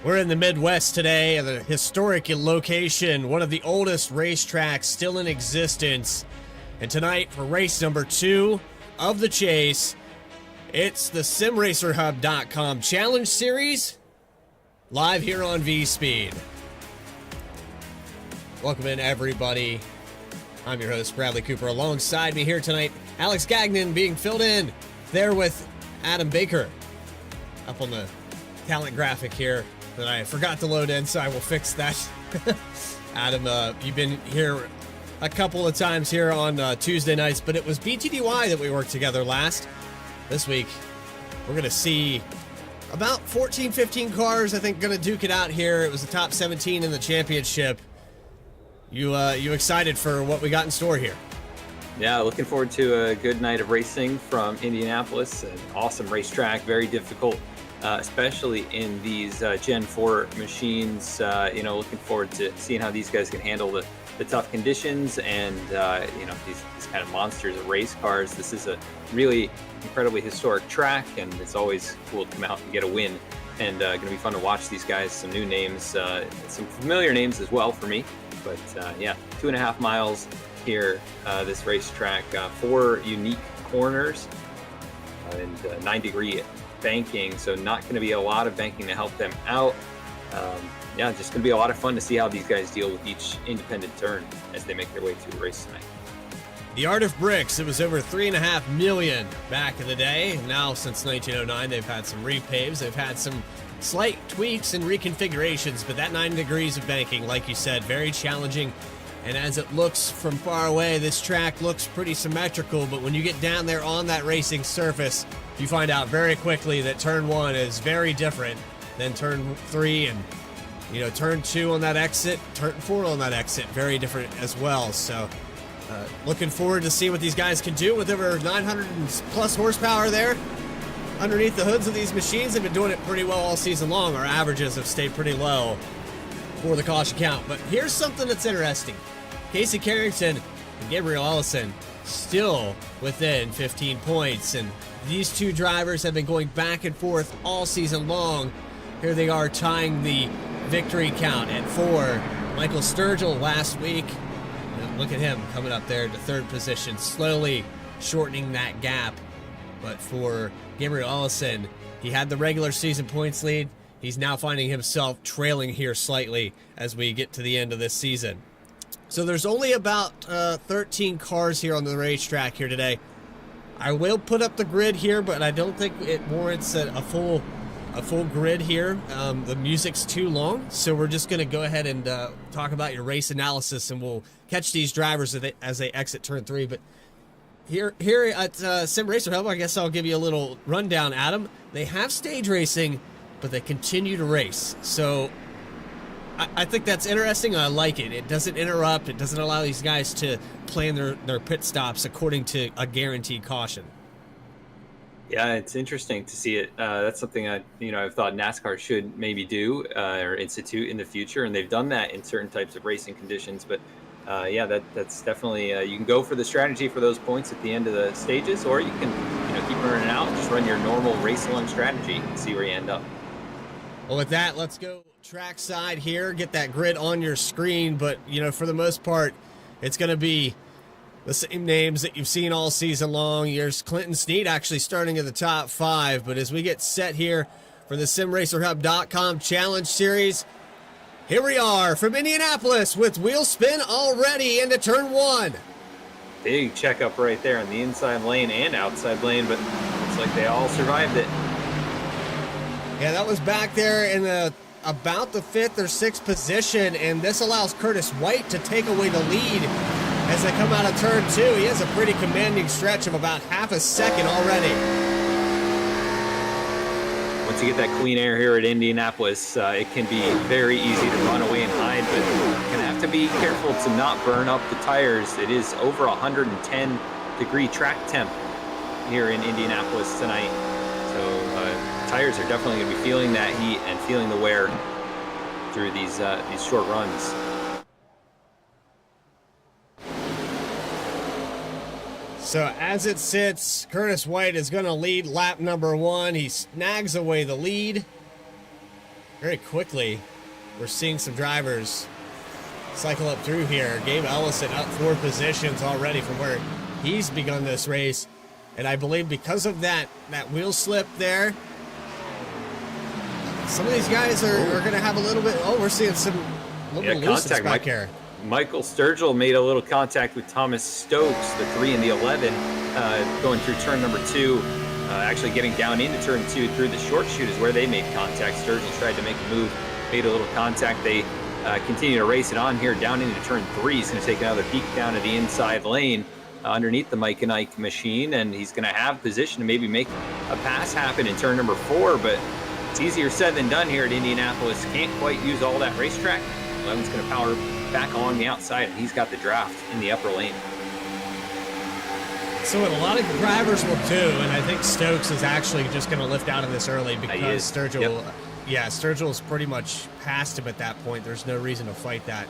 We're in the Midwest today at a historic location, one of the oldest racetracks still in existence. And tonight, for race number 2 of the chase, it's the SimRacerHub.com Challenge Series, live here on V-Speed. Welcome in, everybody. I'm your host, Bradley Cooper. Alongside me here tonight, Alex Gagnon being filled in there with Adam Baker. Up on the talent graphic here that I forgot to load in, so I will fix that. Adam, you've been here a couple of times here on Tuesday nights, but it was BTDY that we worked together last. This week, we're going to see about 14, 15 cars, I think, going to duke it out here. It was the top 17 in the championship. You excited for what we got in store here? Yeah, looking forward to a good night of racing from Indianapolis. An awesome racetrack, very difficult, especially in these Gen 4 machines. Looking forward to seeing how these guys can handle the tough conditions and, these kind of monsters of race cars. This is a really incredibly historic track, and it's always cool to come out and get a win. And going to be fun to watch these guys. Some new names, some familiar names as well for me. But 2.5 miles here, this racetrack, 4 unique corners and 9-degree banking, so not going to be a lot of banking to help them out. Just going to be a lot of fun to see how these guys deal with each independent turn as they make their way through the race tonight. The Art of Bricks, it was over 3.5 million back in the day. Now, since 1909, they've had some repaves, they've had some slight tweaks and reconfigurations, but that 9 degrees of banking, like you said, very challenging. And as it looks from far away, this track looks pretty symmetrical, but when you get down there on that racing surface, you find out very quickly that turn 1 is very different than turn 3, and turn 2 on that exit, turn 4 on that exit, very different as well. So looking forward to see what these guys can do with over 900 plus horsepower there underneath the hoods of these machines. They've been doing it pretty well all season long. Our averages have stayed pretty low for the caution count. But here's something that's interesting. Casey Carrington and Gabriel Ellison still within 15 points, and these two drivers have been going back and forth all season long. Here they are tying the victory count at 4. Michael Sturgill last week, look at him coming up there to 3rd position, slowly shortening that gap. But for Gabriel Ellison, he had the regular season points lead. He's now finding himself trailing here slightly as we get to the end of this season. So there's only about 13 cars here on the racetrack here today. I will put up the grid here, but I don't think it warrants a full grid here. The music's too long, so we're just going to go ahead and talk about your race analysis, and we'll catch these drivers as they exit turn 3. But here at Sim Racer Hub, I guess I'll give you a little rundown, Adam. They have stage racing, but they continue to race. So I think that's interesting. I like it. It doesn't interrupt. It doesn't allow these guys to plan their pit stops according to a guaranteed caution. Yeah, it's interesting to see it. That's something I've thought NASCAR should maybe do or institute in the future, and they've done that in certain types of racing conditions. But that's definitely you can go for the strategy for those points at the end of the stages, or you can keep running out, just run your normal race long strategy and see where you end up. Well, with that, let's go trackside here, get that grid on your screen, but for the most part, it's going to be the same names that you've seen all season long. Here's Clinton Snead actually starting in the top 5, but as we get set here for the SimRacerHub.com Challenge Series, here we are from Indianapolis with wheel spin already into turn 1. Big checkup right there on the inside lane and outside lane, but looks like they all survived it. Yeah, that was back there in about the 5th or 6th position, and this allows Curtis White to take away the lead as they come out of turn 2. He has a pretty commanding stretch of about half a second already. Once you get that clean air here at Indianapolis, it can be very easy to run away and hide, but you're going to have to be careful to not burn up the tires. It is over 110-degree track temp here in Indianapolis tonight, so tires are definitely going to be feeling that heat and feeling the wear through these short runs. So as it sits, Curtis White is going to lead lap number 1. He snags away the lead very quickly. We're seeing some drivers cycle up through here. Gabe Ellison up 4 positions already from where he's begun this race. And I believe because of that wheel slip there, some of these guys are going to have a little bit. Oh, we're seeing some little bit looseness back here. Michael Sturgill made a little contact with Thomas Stokes, the 3 and the 11, going through turn number 2. Actually getting down into turn 2 through the short chute is where they made contact. Sturgill tried to make a move, made a little contact. They continue to race it on here down into turn 3. He's going to take another peek down at the inside lane underneath the Mike and Ike machine, and he's going to have position to maybe make a pass happen in turn number 4, but it's easier said than done here at Indianapolis. Can't quite use all that racetrack. 11's going to power back along the outside, and he's got the draft in the upper lane. So what a lot of drivers will do, and I think Stokes is actually just going to lift out of this early because Sturgill, Sturgill's pretty much past him at that point. There's no reason to fight that.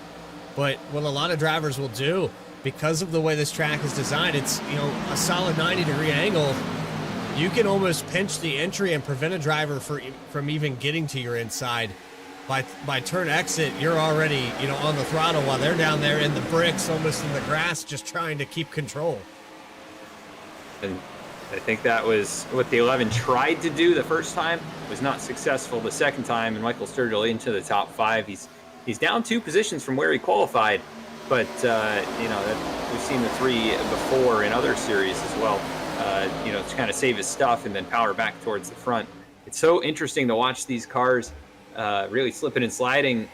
But what a lot of drivers will do, because of the way this track is designed, it's a solid 90-degree angle. You can almost pinch the entry and prevent a driver from even getting to your inside. By turn exit, you're already, on the throttle while they're down there in the bricks, almost in the grass, just trying to keep control. And I think that was what the 11 tried to do the first time, was not successful the second time, and Michael Sturgill into the top 5. He's down 2 positions from where he qualified, but we've seen the 3 before in other series as well. To kind of save his stuff and then power back towards the front. It's so interesting to watch these cars really slipping and sliding.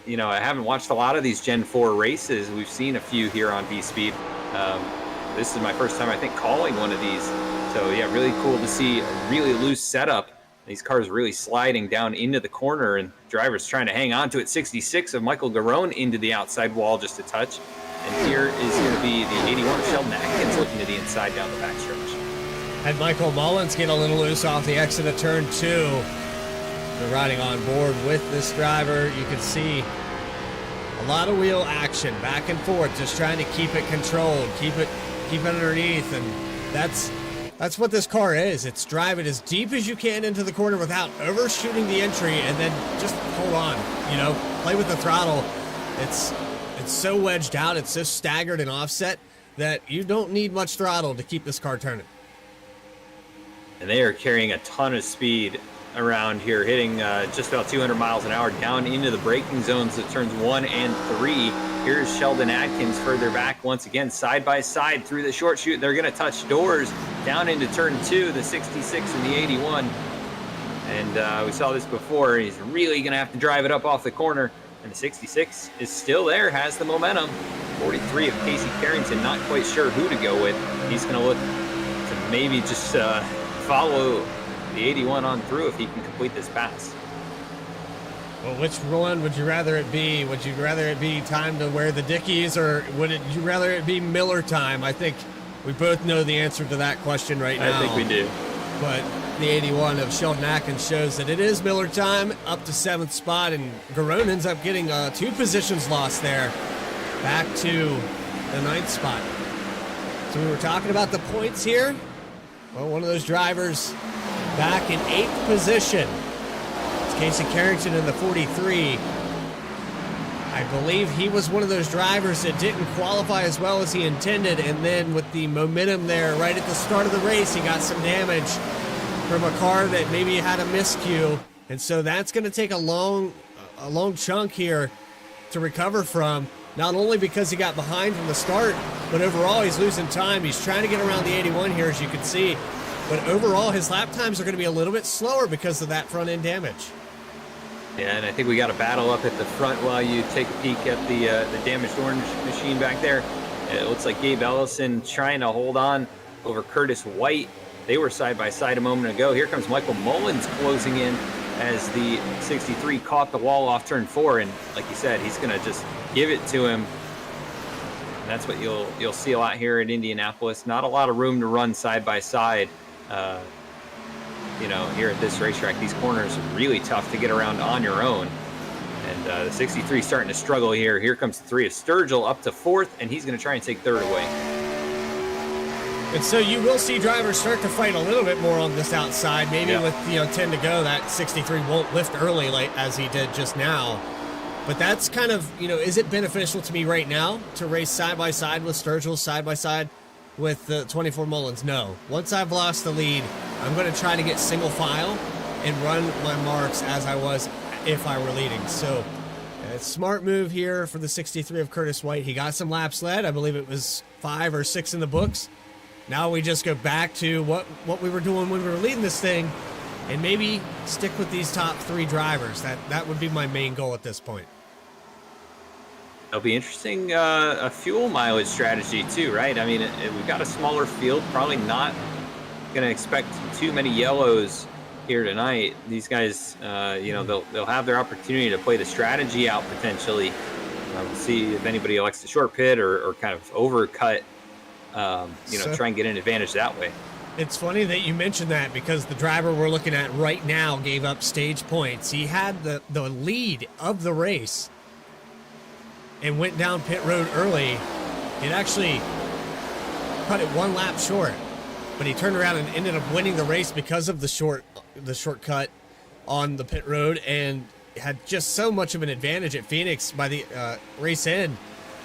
I haven't watched a lot of these Gen 4 races. We've seen a few here on V-Speed. This is my first time, I think, calling one of these. So yeah, really cool to see a really loose setup. These cars really sliding down into the corner, and drivers trying to hang on to it. 66 of Michael Garone into the outside wall just a touch. And here is going to be the 81 of Sheldon Atkins looking to the inside down the backstretch. Had Michael Mullins get a little loose off the exit of turn 2. They're riding on board with this driver. You can see a lot of wheel action back and forth, just trying to keep it controlled, keep it underneath, and that's what this car is. It's drive it as deep as you can into the corner without overshooting the entry, and then just hold on, play with the throttle. It's so wedged out, it's so staggered and offset that you don't need much throttle to keep this car turning. And they are carrying a ton of speed around here, hitting just about 200 miles an hour down into the braking zones at turns 1 and 3. Here's Sheldon Atkins further back once again, side by side through the short chute. They're going to touch doors down into turn 2, the 66 and the 81. And we saw this before. He's really going to have to drive it up off the corner. And the 66 is still there, has the momentum. 43 of Casey Carrington, not quite sure who to go with. He's going to look to maybe just follow the 81 on through if he can complete this pass. Well, which one would you rather it be? Would you rather it be time to wear the Dickies, or would you rather it be Miller time? I think we both know the answer to that question right now. I think we do. But the 81 of Sheldon Atkins shows that it is Miller time, up to 7th spot, and Garone ends up getting 2 positions lost there, back to the 9th spot. So we were talking about the points here. Well, one of those drivers back in 8th position. It's Casey Carrington in the 43. I believe he was one of those drivers that didn't qualify as well as he intended, and then with the momentum there right at the start of the race, he got some damage from a car that maybe had a miscue, and so that's going to take a long chunk here to recover from, not only because he got behind from the start, but overall he's losing time. He's trying to get around the 81 here, as you can see, but overall his lap times are going to be a little bit slower because of that front end damage. Yeah, and I think we got a battle up at the front while you take a peek at the damaged orange machine back there. It looks like Gabe Ellison trying to hold on over Curtis White. They were side by side a moment ago. Here comes Michael Mullins closing in as the 63 caught the wall off turn 4, and like you said, he's going to just give it to him. And that's what you'll see a lot here at Indianapolis. Not a lot of room to run side by side. Here at this racetrack, these corners are really tough to get around on your own. And the 63 starting to struggle here. Here comes the 3 of Sturgill up to 4th, and he's going to try and take 3rd away. And so you will see drivers start to fight a little bit more on this outside. Maybe with 10 to go, that 63 won't lift early like as he did just now. But that's kind of, is it beneficial to me right now to race side by side with Sturgill, side by side with the 24 Mullins? No. Once I've lost the lead, I'm going to try to get single file and run my marks as I was if I were leading. So smart move here for the 63 of Curtis White. He got some laps led. I believe it was 5 or 6 in the books. Now we just go back to what we were doing when we were leading this thing and maybe stick with these top 3 drivers. That would be my main goal at this point. It'll be interesting, a fuel mileage strategy too, right? I mean, we've got a smaller field, probably not going to expect too many yellows here tonight. These guys, they'll have their opportunity to play the strategy out potentially. We'll see if anybody elects to short pit or kind of overcut, try and get an advantage that way. It's funny that you mentioned that because the driver we're looking at right now gave up stage points. He had the lead of the race and went down pit road early. It actually cut it 1 lap short, but he turned around and ended up winning the race because of the shortcut on the pit road, and had just so much of an advantage at Phoenix by the race end.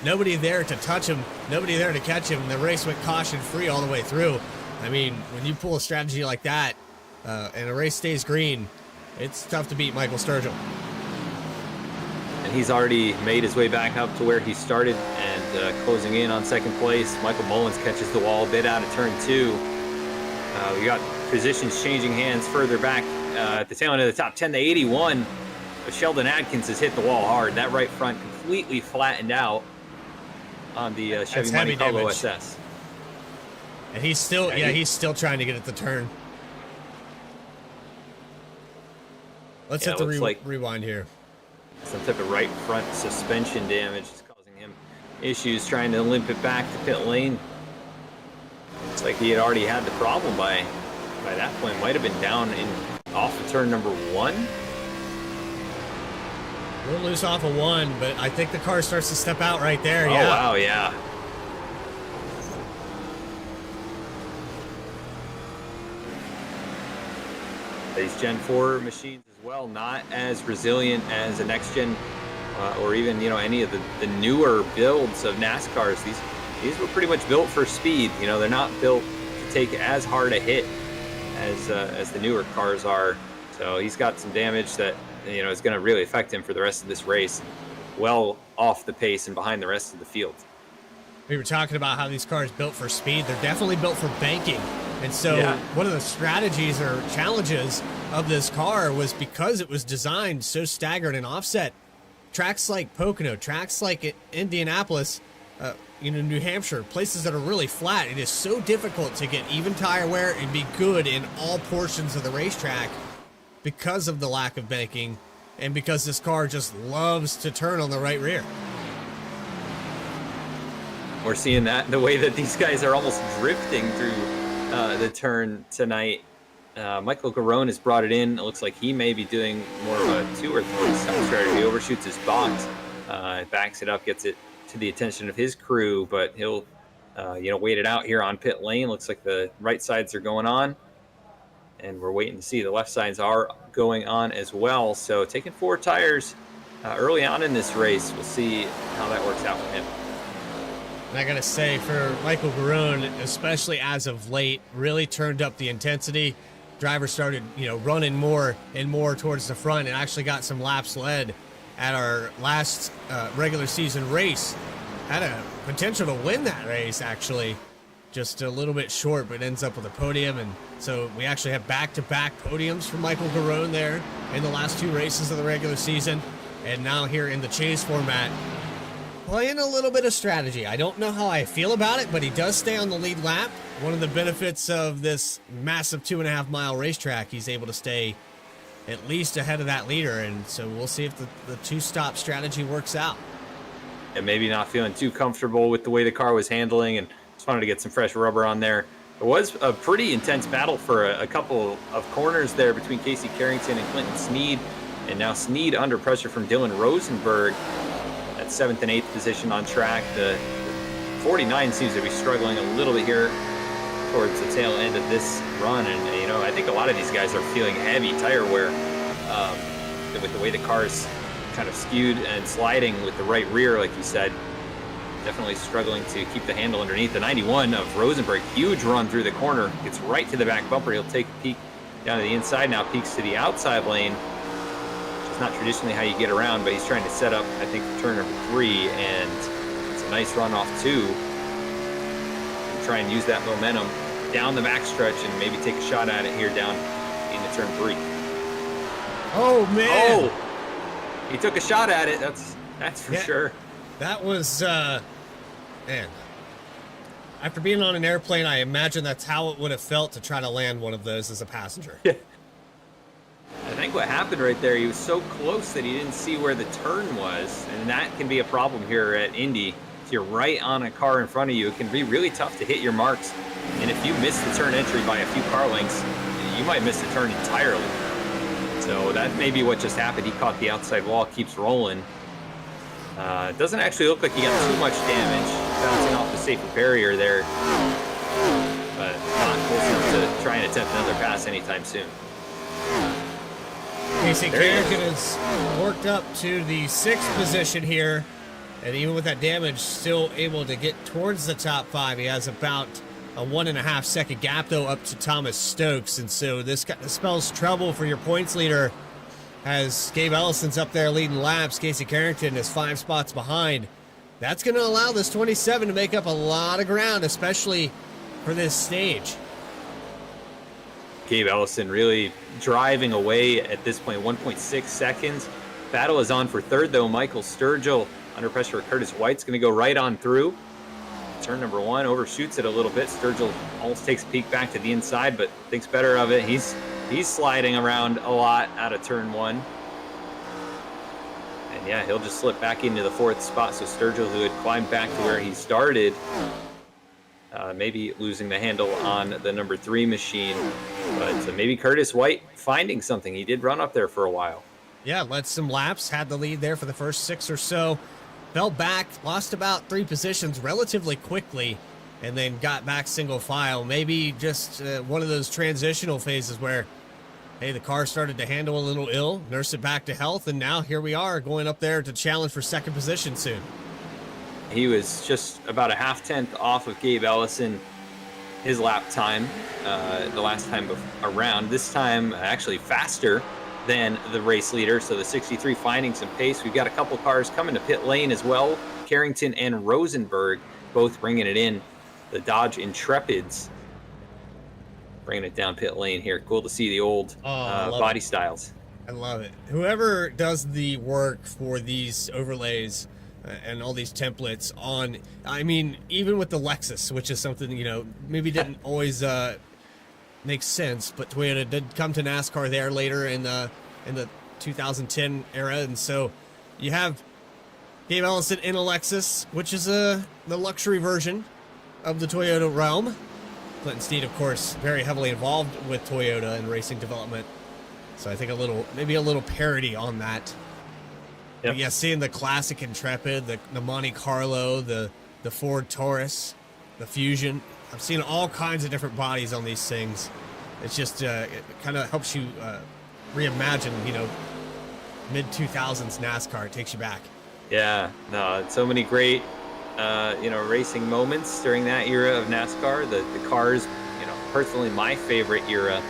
Nobody there to touch him, nobody there to catch him. The race went caution free all the way through. I mean, when you pull a strategy like that and a race stays green, it's tough to beat Michael Sturgill. And he's already made his way back up to where he started and closing in on 2nd place. Michael Mullins catches the wall a bit out of turn 2. We got positions changing hands further back at the tail end of the top 10. The 81, but Sheldon Adkins has hit the wall hard. That right front completely flattened out on the Chevy Monte Carlo SS. And he's still, he's still trying to get at the turn. Let's hit the rewind here. Some type of right front suspension damage is causing him issues trying to limp it back to pit lane. Looks like he had already had the problem by that point. Might have been down off of turn number 1. A little loose off of 1, but I think the car starts to step out right there. Oh, wow, yeah. These Gen 4 machines as well, not as resilient as a next gen or even any of the newer builds of NASCARs. These were pretty much built for speed. They're not built to take as hard a hit as the newer cars are. So he's got some damage that is going to really affect him for the rest of this race. Well off the pace and behind the rest of the field. We were talking about how these cars built for speed. They're definitely built for banking. And so one of the strategies or challenges of this car was because it was designed so staggered and offset. Tracks like Pocono, tracks like Indianapolis, New Hampshire, places that are really flat, it is so difficult to get even tire wear and be good in all portions of the racetrack because of the lack of banking and because this car just loves to turn on the right rear. We're seeing that the way that these guys are almost drifting through the turn tonight. Michael Garone has brought it in. It looks like he may be doing more of a 2 or 3 stop strategy. Overshoots his box, backs it up, gets it to the attention of his crew, but he'll wait it out here on pit lane. Looks like the right sides are going on, and we're waiting to see. The left sides are going on as well. So taking 4 tires early on in this race. We'll see how that works out for him. And I got to say, for Michael Garone, especially as of late, really turned up the intensity. Drivers started, running more and more towards the front, and actually got some laps led at our last regular season race. Had a potential to win that race, actually. Just a little bit short, but ends up with a podium. And so we actually have back-to-back podiums for Michael Garone there in the last 2 races of the regular season. And now here in the chase format, playing a little bit of strategy. I don't know how I feel about it, but he does stay on the lead lap. One of the benefits of this massive 2.5-mile racetrack, he's able to stay at least ahead of that leader. And so we'll see if the 2-stop strategy works out. And maybe not feeling too comfortable with the way the car was handling, and just wanted to get some fresh rubber on there. It was a pretty intense battle for a couple of corners there between Casey Carrington and Clinton Sneed. And now Sneed under pressure from Dylan Rosenberg at 7th and 8th position on track. The 49 seems to be struggling a little bit here towards the tail end of this run. And, I think a lot of these guys are feeling heavy tire wear with the way the car's kind of skewed and sliding with the right rear, like you said. Definitely struggling to keep the handle underneath. The 91 of Rosenberg, huge run through the corner, gets right to the back bumper. He'll take a peek down to the inside, now peeks to the outside lane. It's not traditionally how you get around, but he's trying to set up, I think, for turn number 3, and it's a nice run off 2. And try and use that momentum down the backstretch and maybe take a shot at it here down into turn 3. Oh, man. Oh, he took a shot at it. That's for sure. That was, man. After being on an airplane, I imagine that's how it would have felt to try to land one of those as a passenger. Yeah. I think what happened right there, he was so close that he didn't see where the turn was, and that can be a problem here at Indy. If you're right on a car in front of you, it can be really tough to hit your marks, and if you miss the turn entry by a few car lengths, you might miss the turn entirely. So that may be what just happened. He caught the outside wall, keeps rolling. It doesn't actually look like he got too much damage bouncing off the safety barrier there, but not close enough to try and attempt another pass anytime soon. Casey Carrington is worked up to the 6th position here, and even with that damage, still able to get towards the top 5. He has about a 1.5 second gap, though, up to Thomas Stokes, and so this spells trouble for your points leader, as Gabe Ellison's up there leading laps. Casey Carrington is 5 spots behind. That's going to allow this 27 to make up a lot of ground, especially for this stage. Gabe Ellison really driving away at this point, 1.6 seconds. Battle is on for 3rd, though. Michael Sturgill under pressure. Curtis White's going to go right on through. Turn number 1, overshoots it a little bit. Sturgill almost takes a peek back to the inside, but thinks better of it. He's sliding around a lot out of turn 1. And yeah, he'll just slip back into the 4th spot. So Sturgill, who had climbed back to where he started, maybe losing the handle on the number 3 machine. But maybe Curtis White finding something. He did run up there for a while. Yeah, led some laps, had the lead there for the first 6 or so. Fell back, lost about 3 positions relatively quickly, and then got back single file. Maybe just one of those transitional phases where, hey, the car started to handle a little ill, nurse it back to health, and now here we are going up there to challenge for 2nd position soon. He was just about a 0.5 off of Gabe Ellison, his lap time, the last time around. This time actually faster than the race leader, so the 63 finding some pace. We've got a couple cars coming to pit lane as well. Carrington and Rosenberg both bringing it in. The Dodge Intrepids bringing it down pit lane here. Cool to see the old body styles. I love it. Whoever does the work for these overlays and all these templates on, I mean, even with the Lexus, which is something, maybe didn't always make sense, but Toyota did come to NASCAR there later in the 2010 era, and so you have Gabe Ellison in a Lexus, which is the luxury version of the Toyota realm. Clinton Steed, of course, very heavily involved with Toyota and racing development, so I think maybe a little parody on that. Yep. But yeah, seeing the classic Intrepid, the Monte Carlo, the Ford Taurus, the Fusion. I've seen all kinds of different bodies on these things. It's just it kind of helps you reimagine, mid-2000s NASCAR. It takes you back. Yeah, no, so many great, racing moments during that era of NASCAR. The cars, personally my favorite era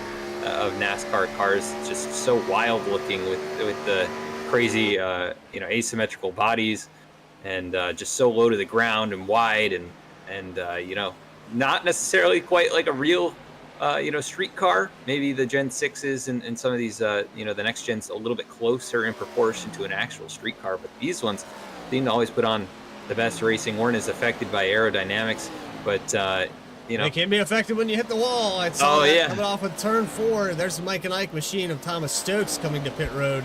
of NASCAR cars, just so wild looking with the crazy, asymmetrical bodies, and just so low to the ground and wide, and not necessarily quite like a real street car. Maybe the Gen 6s and some of these, the next gen's a little bit closer in proportion to an actual street car, but these ones seem to always put on the best racing, weren't as affected by aerodynamics, but They can be affected when you hit the wall. I saw that yeah, coming off of turn 4. There's the Mike and Ike machine of Thomas Stokes coming to pit road.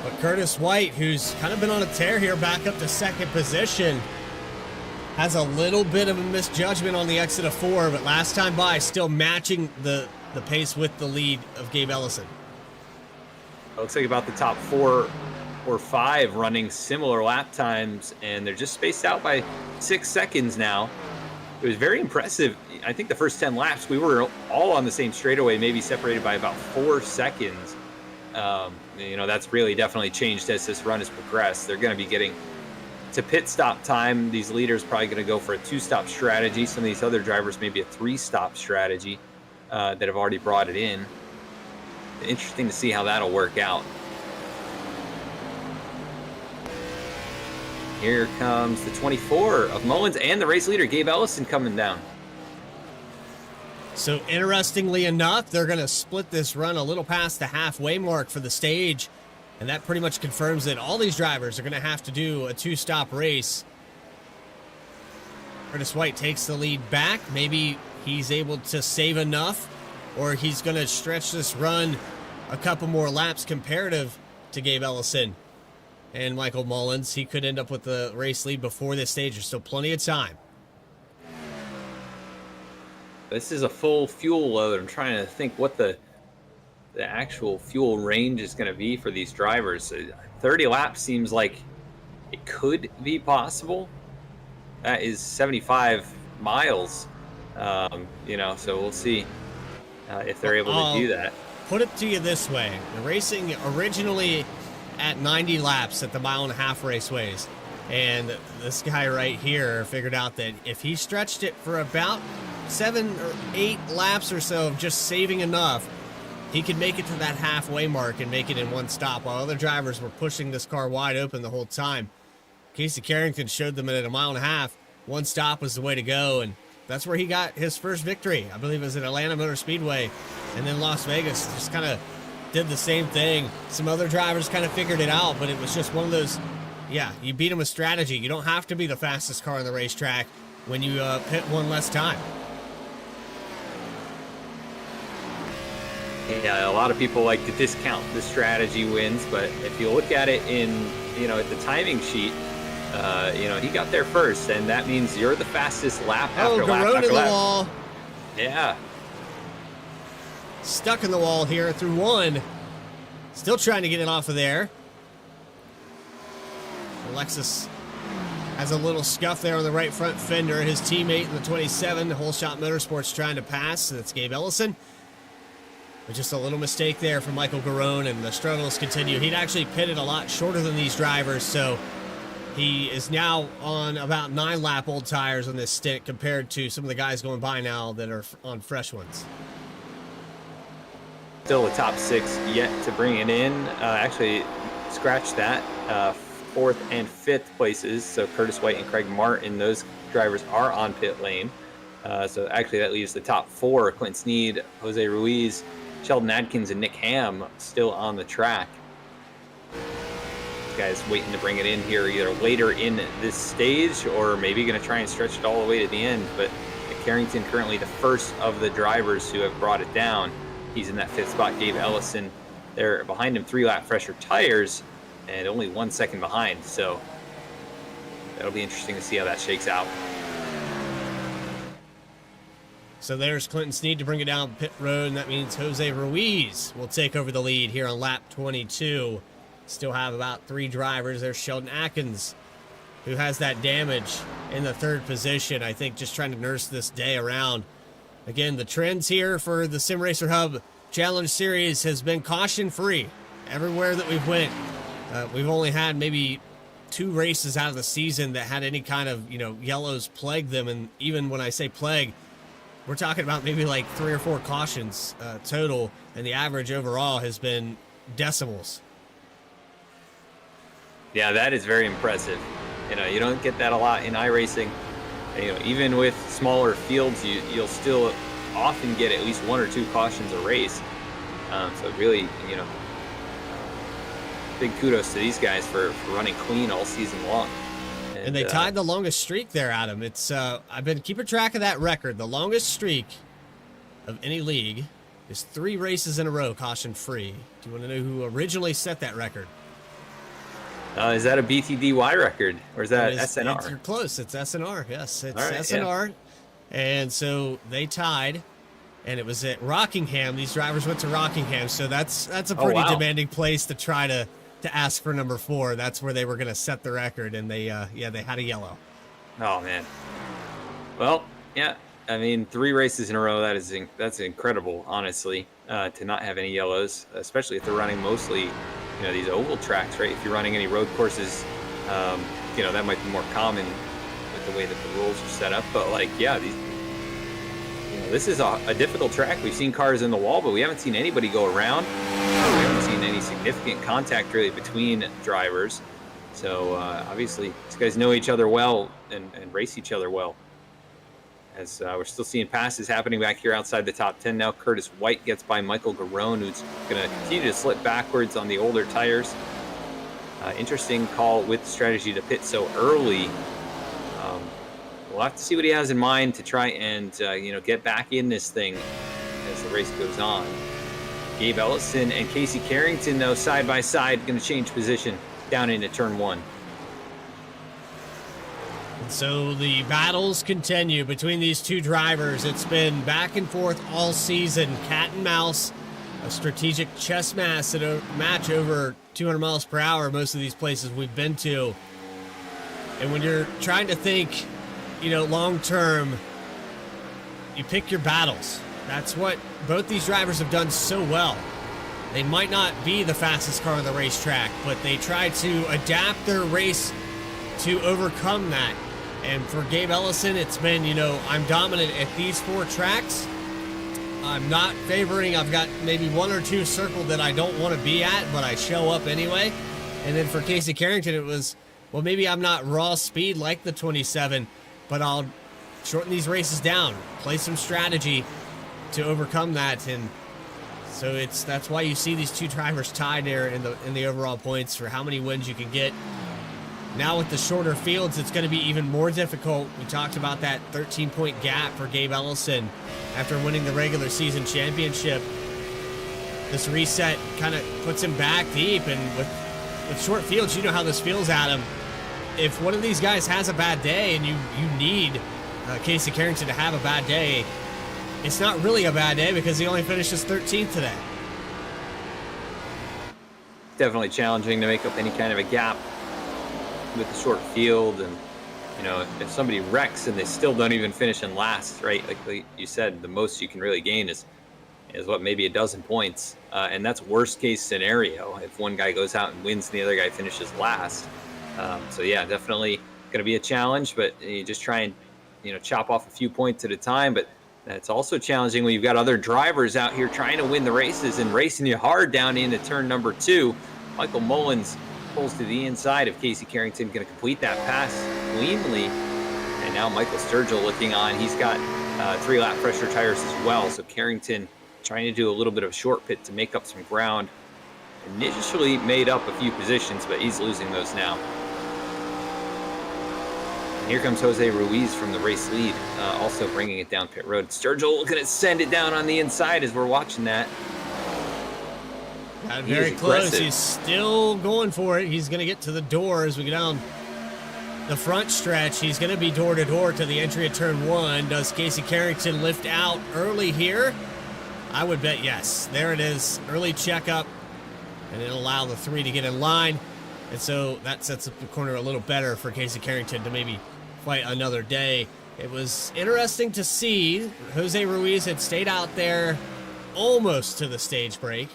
But Curtis White, who's kind of been on a tear here, back up to second position, has a little bit of a misjudgment on the exit of 4, but last time by, still matching the pace with the lead of Gabe Ellison. it looks like about the top 4 or 5 running similar lap times, and they're just spaced out by 6 seconds now. It was very impressive. I think the first 10 laps, we were all on the same straightaway, maybe separated by about 4 seconds. That's really definitely changed as this run has progressed. They're going to be getting to pit stop time. These leaders probably going to go for a 2-stop strategy. Some of these other drivers maybe a 3-stop strategy that have already brought it in. Interesting to see how that'll work out. Here comes the 24 of Mullins and the race leader, Gabe Ellison, coming down. So interestingly enough, they're going to split this run a little past the halfway mark for the stage. And that pretty much confirms that all these drivers are going to have to do a 2-stop race. Curtis White takes the lead back. Maybe he's able to save enough, or he's going to stretch this run a couple more laps comparative to Gabe Ellison and Michael Mullins. He could end up with the race lead before this stage. There's still plenty of time. This is a full fuel load. I'm trying to think what the actual fuel range is going to be for these drivers. 30 laps seems like it could be possible. That is 75 miles, so we'll see if they're able to do that. Put it to you this way. The racing originally at 90 laps at the 1.5 raceways. And this guy right here figured out that if he stretched it for about 7 or 8 laps or so of just saving enough, he could make it to that halfway mark and make it in one stop, while other drivers were pushing this car wide open the whole time. Casey Carrington showed them that at 1.5 miles, one stop was the way to go, and that's where he got his first victory. I believe it was at Atlanta Motor Speedway, and then Las Vegas just kind of did the same thing. Some other drivers kind of figured it out, but it was just one of those, you beat them with strategy. You don't have to be the fastest car on the racetrack when you pit one less time. Yeah, a lot of people like to discount the strategy wins, but if you look at it in, at the timing sheet, he got there first, and that means you're the fastest lap after lap Garone after in lap. The wall. Yeah. Stuck in the wall here through 1. Still trying to get it off of there. Alexis has a little scuff there on the right front fender. His teammate in the 27, Whole Shot Motorsports, trying to pass. That's Gabe Ellison. But just a little mistake there from Michael Garone, and the struggles continue. He'd actually pitted a lot shorter than these drivers, so he is now on about 9-lap old tires on this stint compared to some of the guys going by now that are on fresh ones. Still a top 6 yet to bring it in. Actually, scratch that. 4th and 5th places. So Curtis White and Craig Martin, those drivers are on pit lane. So actually that leaves the top 4, Clint Sneed, Jose Ruiz, Sheldon Adkins, and Nick Ham still on the track. This guy's waiting to bring it in here either later in this stage or maybe going to try and stretch it all the way to the end. But Carrington currently the first of the drivers who have brought it down. He's in that 5th spot. Gabe Ellison there behind him, 3-lap fresher tires, and only 1 second behind. So that'll be interesting to see how that shakes out. So there's Clinton Sneed to bring it down pit road, and that means Jose Ruiz will take over the lead here on lap 22. Still have about 3 drivers. There's Sheldon Atkins, who has that damage in the 3rd position. I think just trying to nurse this day around. Again, the trends here for the Sim Racer Hub Challenge Series has been caution-free. Everywhere that we've went, we've only had maybe 2 races out of the season that had any kind of, yellows plague them. And even when I say plague, we're talking about maybe like 3 or 4 cautions total. And the average overall has been decimals. Yeah, that is very impressive. You don't get that a lot in iRacing. Even with smaller fields, you'll still often get at least 1 or 2 cautions a race. So really, big kudos to these guys for running clean all season long. And they tied the longest streak there, Adam. It's I've been keeping track of that record. The longest streak of any league is 3 races in a row caution free. Do you want to know who originally set that record? Is that a BTDY record, or is that SNR? You're close. It's SNR. Yes, it's right, SNR. Yeah. And so they tied, and it was at Rockingham. These drivers went to Rockingham, so that's a pretty demanding place to try to ask for number 4. That's where they were going to set the record, and they had a yellow. Oh man. Well, yeah. I mean, 3 races in a row. That's incredible, honestly, to not have any yellows, especially if they're running mostly, these oval tracks, right? If you're running any road courses, that might be more common with the way that the rules are set up. But this is a difficult track. We've seen cars in the wall, but we haven't seen anybody go around. We haven't seen any significant contact really between drivers. So obviously these guys know each other well and race each other well. As we're still seeing passes happening back here outside the top 10 now. Curtis White gets by Michael Garone, who's going to continue to slip backwards on the older tires. Interesting call with the strategy to pit so early. We'll have to see what he has in mind to try and get back in this thing as the race goes on. Gabe Ellison and Casey Carrington, though, side by side, going to change position down into turn 1. And so the battles continue between these 2 drivers. It's been back and forth all season, cat and mouse, a strategic chess match over 200 miles per hour, most of these places we've been to. And when you're trying to think, long term, you pick your battles. That's what both these drivers have done so well. They might not be the fastest car on the racetrack, but they try to adapt their race to overcome that. And for Gabe Ellison, it's been, I'm dominant at these 4 tracks. I'm not favoring. I've got maybe 1 or 2 circled that I don't want to be at, but I show up anyway. And then for Casey Carrington, it was, well, maybe I'm not raw speed like the 27, but I'll shorten these races down, play some strategy to overcome that. And so that's why you see these 2 drivers tied there in the overall points for how many wins you can get. Now with the shorter fields, it's going to be even more difficult. We talked about that 13-point gap for Gabe Ellison after winning the regular season championship. This reset kind of puts him back deep, and with short fields, you know how this feels, Adam. If one of these guys has a bad day and you need Casey Carrington to have a bad day, it's not really a bad day because he only finishes 13th today. Definitely challenging to make up any kind of a gap with the short field. And if somebody wrecks and they still don't even finish in last, right, like you said, the most you can really gain is what, maybe a dozen points, and that's worst case scenario if one guy goes out and wins and the other guy finishes last. So yeah, definitely going to be a challenge, but you just try and chop off a few points at a time. But it's also challenging when you've got other drivers out here trying to win the races and racing you hard down into turn number 2. Michael Mullins pulls to the inside of Casey Carrington, going to complete that pass cleanly. And now Michael Sturgill looking on. He's got 3 lap pressure tires as well. So Carrington trying to do a little bit of short pit to make up some ground. Initially made up a few positions, but he's losing those now. And here comes Jose Ruiz from the race lead, also bringing it down pit road. Sturgill looking to send it down on the inside as we're watching that. Got very close. He's still going for it. He's going to get to the door as we go down the front stretch. He's going to be door to door to the entry of turn 1. Does Casey Carrington lift out early here? I would bet yes. There it is. Early checkup, and it'll allow the 3 to get in line. And so that sets up the corner a little better for Casey Carrington to maybe fight another day. It was interesting to see. Jose Ruiz had stayed out there almost to the stage break,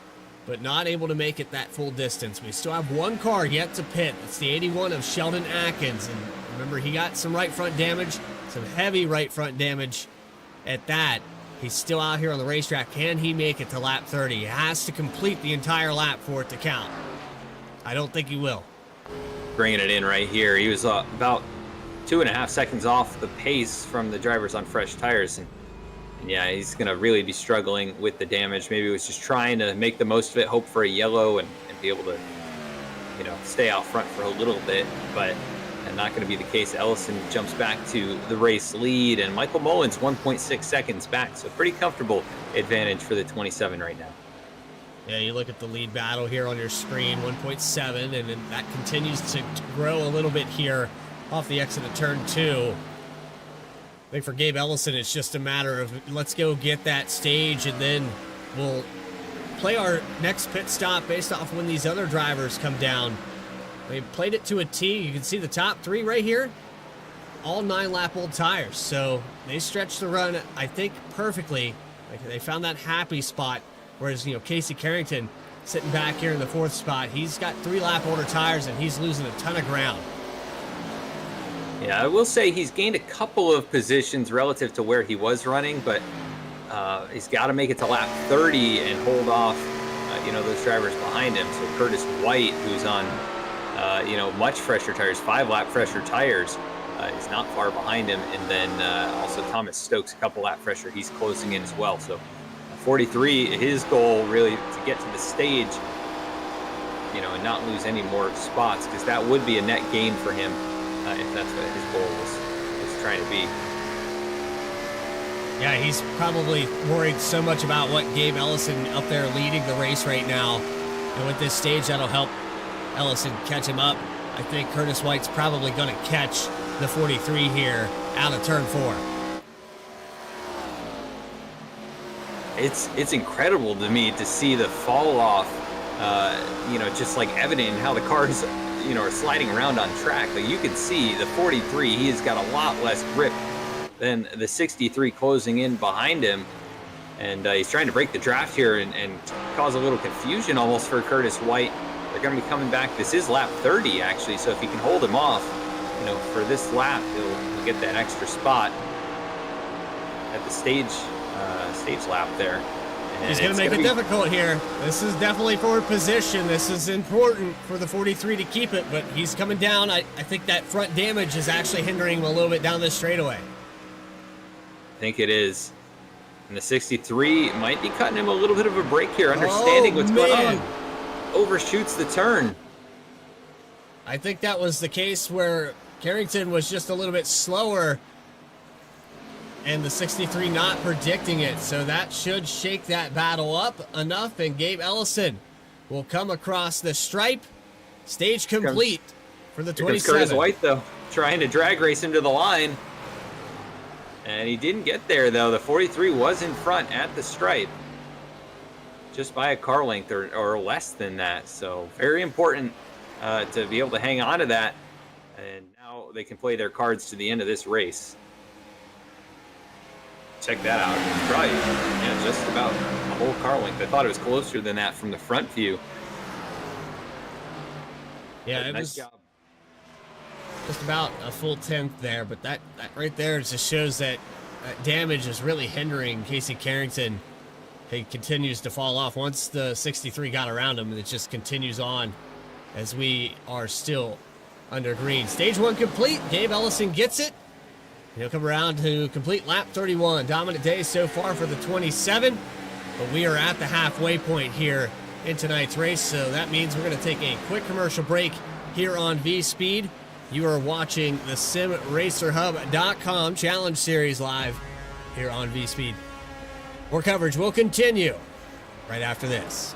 but not able to make it that full distance. We still have one car yet to pit. It's the 81 of Sheldon Atkins. And remember, he got some right front damage, some heavy right front damage at that. He's still out here on the racetrack. Can he make it to lap 30? He has to complete the entire lap for it to count. I don't think he will. Bringing it in right here. He was about 2.5 seconds off the pace from the drivers on fresh tires. And yeah, he's going to really be struggling with the damage. Maybe he was just trying to make the most of it, hope for a yellow and be able to, you know, stay out front for a little bit. But not going to be the case. Ellison jumps back to the race lead, and Michael Mullins 1.6 seconds back. So pretty comfortable advantage for the 27 right now. Yeah, you look at the lead battle here on your screen, 1.7, and then that continues to grow a little bit here off the exit of turn 2. I think for Gabe Ellison, it's just a matter of let's go get that stage, and then we'll play our next pit stop based off when these other drivers come down. They played it to a T. You can see the top 3 right here, all 9-lap-old tires. So they stretched the run, I think, perfectly. Like, they found that happy spot, whereas, you know, Casey Carrington sitting back here in the 4th spot. He's got 3-lap-older tires, and he's losing a ton of ground. Yeah, I will say he's gained a couple of positions relative to where he was running, but he's got to make it to lap 30 and hold off, you know, those drivers behind him. So Curtis White, who's on, you know, much fresher tires, 5-lap fresher tires, is not far behind him. And then also Thomas Stokes, a couple lap fresher, he's closing in as well. So 43, his goal really to get to the stage, you know, and not lose any more spots, because that would be a net gain for him. If that's what his goal was trying to be. Yeah, he's probably worried so much about what Gabe Ellison up there leading the race right now. And with this stage, that'll help Ellison catch him up. I think Curtis White's probably going to catch the 43 here out of turn 4. It's incredible to me to see the fall off, you know, just like evident in how the cars, you know, are sliding around on track. Like, you can see the 43, he has got a lot less grip than the 63 closing in behind him. And he's trying to break the draft here and cause a little confusion almost for Curtis White. They're going to be coming back. This is lap 30, actually. So if he can hold him off, you know, for this lap, he'll get that extra spot at the stage lap there. And he's going to make it difficult here. This is definitely forward position. This is important for the 43 to keep it, but he's coming down. I think that front damage is actually hindering him a little bit down this straightaway. I think it is. And the 63 might be cutting him a little bit of a break here, understanding what's going on. Overshoots the turn. I think that was the case where Carrington was just a little bit slower and the 63 not predicting it. So that should shake that battle up enough, and Gabe Ellison will come across the stripe. Stage complete for the 27. Curtis White, though, trying to drag race him to the line. And he didn't get there, though. The 43 was in front at the stripe, just by a car length or less than that. So very important to be able to hang on to that. And now they can play their cards to the end of this race. Check that out. It's probably, yeah, just about a whole car length. I thought it was closer than that from the front view. Yeah, it nice was job. Just about a full 10th there, but that right there just shows that damage is really hindering Casey Carrington. He continues to fall off. Once the 63 got around him, it just continues on as we are still under green. Stage 1 complete. Gabe Ellison gets it. He'll come around to complete lap 31. Dominant day so far for the 27, but we are at the halfway point here in tonight's race, so that means we're going to take a quick commercial break here on V-Speed. You are watching the SimRacerHub.com Challenge Series live here on V-Speed. More coverage will continue right after this.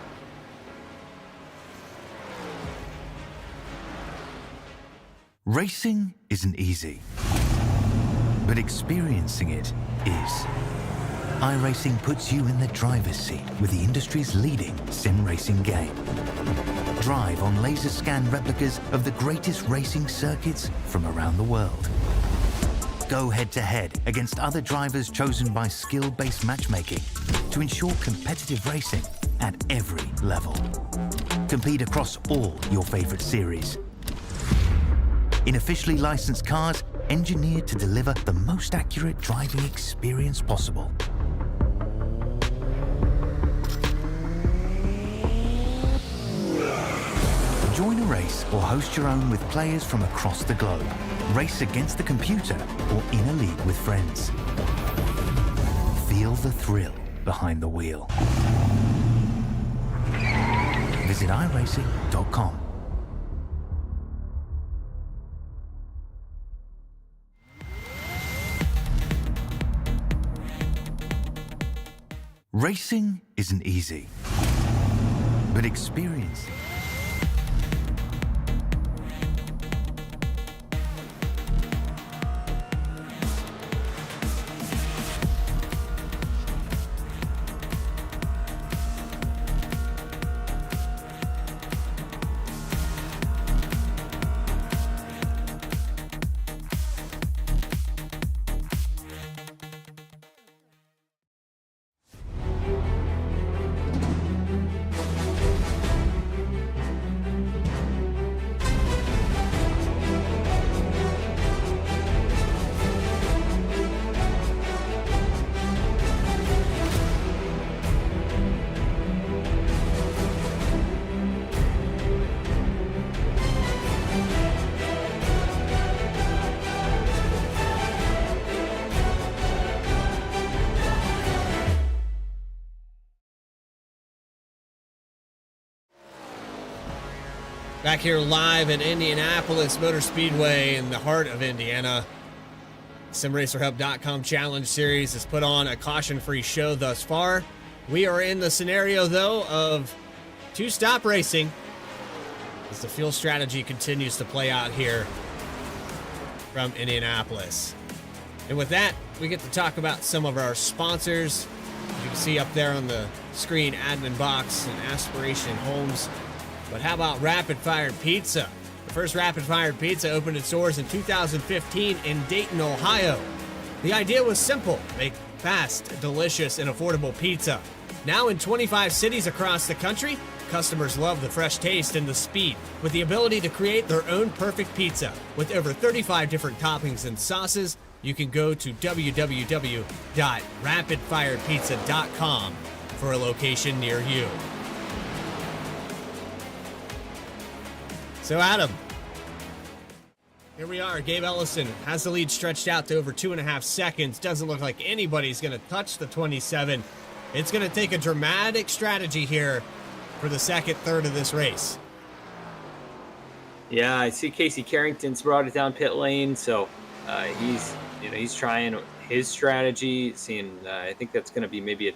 Racing isn't easy, but experiencing it is. iRacing puts you in the driver's seat with the industry's leading sim racing game. Drive on laser scan replicas of the greatest racing circuits from around the world. Both go head-to-head against other drivers chosen by skill-based matchmaking to ensure competitive racing at every level. Compete across all your favorite series. In officially licensed cars, engineered to deliver the most accurate driving experience possible. Join a race or host your own with players from across the globe. Race against the computer or in a league with friends. Feel the thrill behind the wheel. Visit iRacing.com. Racing isn't easy, but experiencing Back here live at Indianapolis Motor Speedway in the heart of Indiana. SimRacerHub.com Challenge Series has put on a caution-free show thus far. We are in the scenario, though, of two-stop racing as the fuel strategy continues to play out here from Indianapolis. And with that, we get to talk about some of our sponsors. As you can see up there on the screen, Admin Box and Aspiration Homes. But how about Rapid Fire Pizza? The first Rapid Fire Pizza opened its doors in 2015 in Dayton, Ohio. The idea was simple: make fast, delicious, and affordable pizza. Now in 25 cities across the country, customers love the fresh taste and the speed, with the ability to create their own perfect pizza. With over 35 different toppings and sauces, you can go to www.rapidfirepizza.com for a location near you. So Adam, here we are. Gabe Ellison has the lead stretched out to over 2.5 seconds. Doesn't look like anybody's going to touch the 27. It's going to take a dramatic strategy here for the second third of this race. Yeah, I see Casey Carrington's brought it down pit lane, so he's trying his strategy. Seeing, I think that's going to be it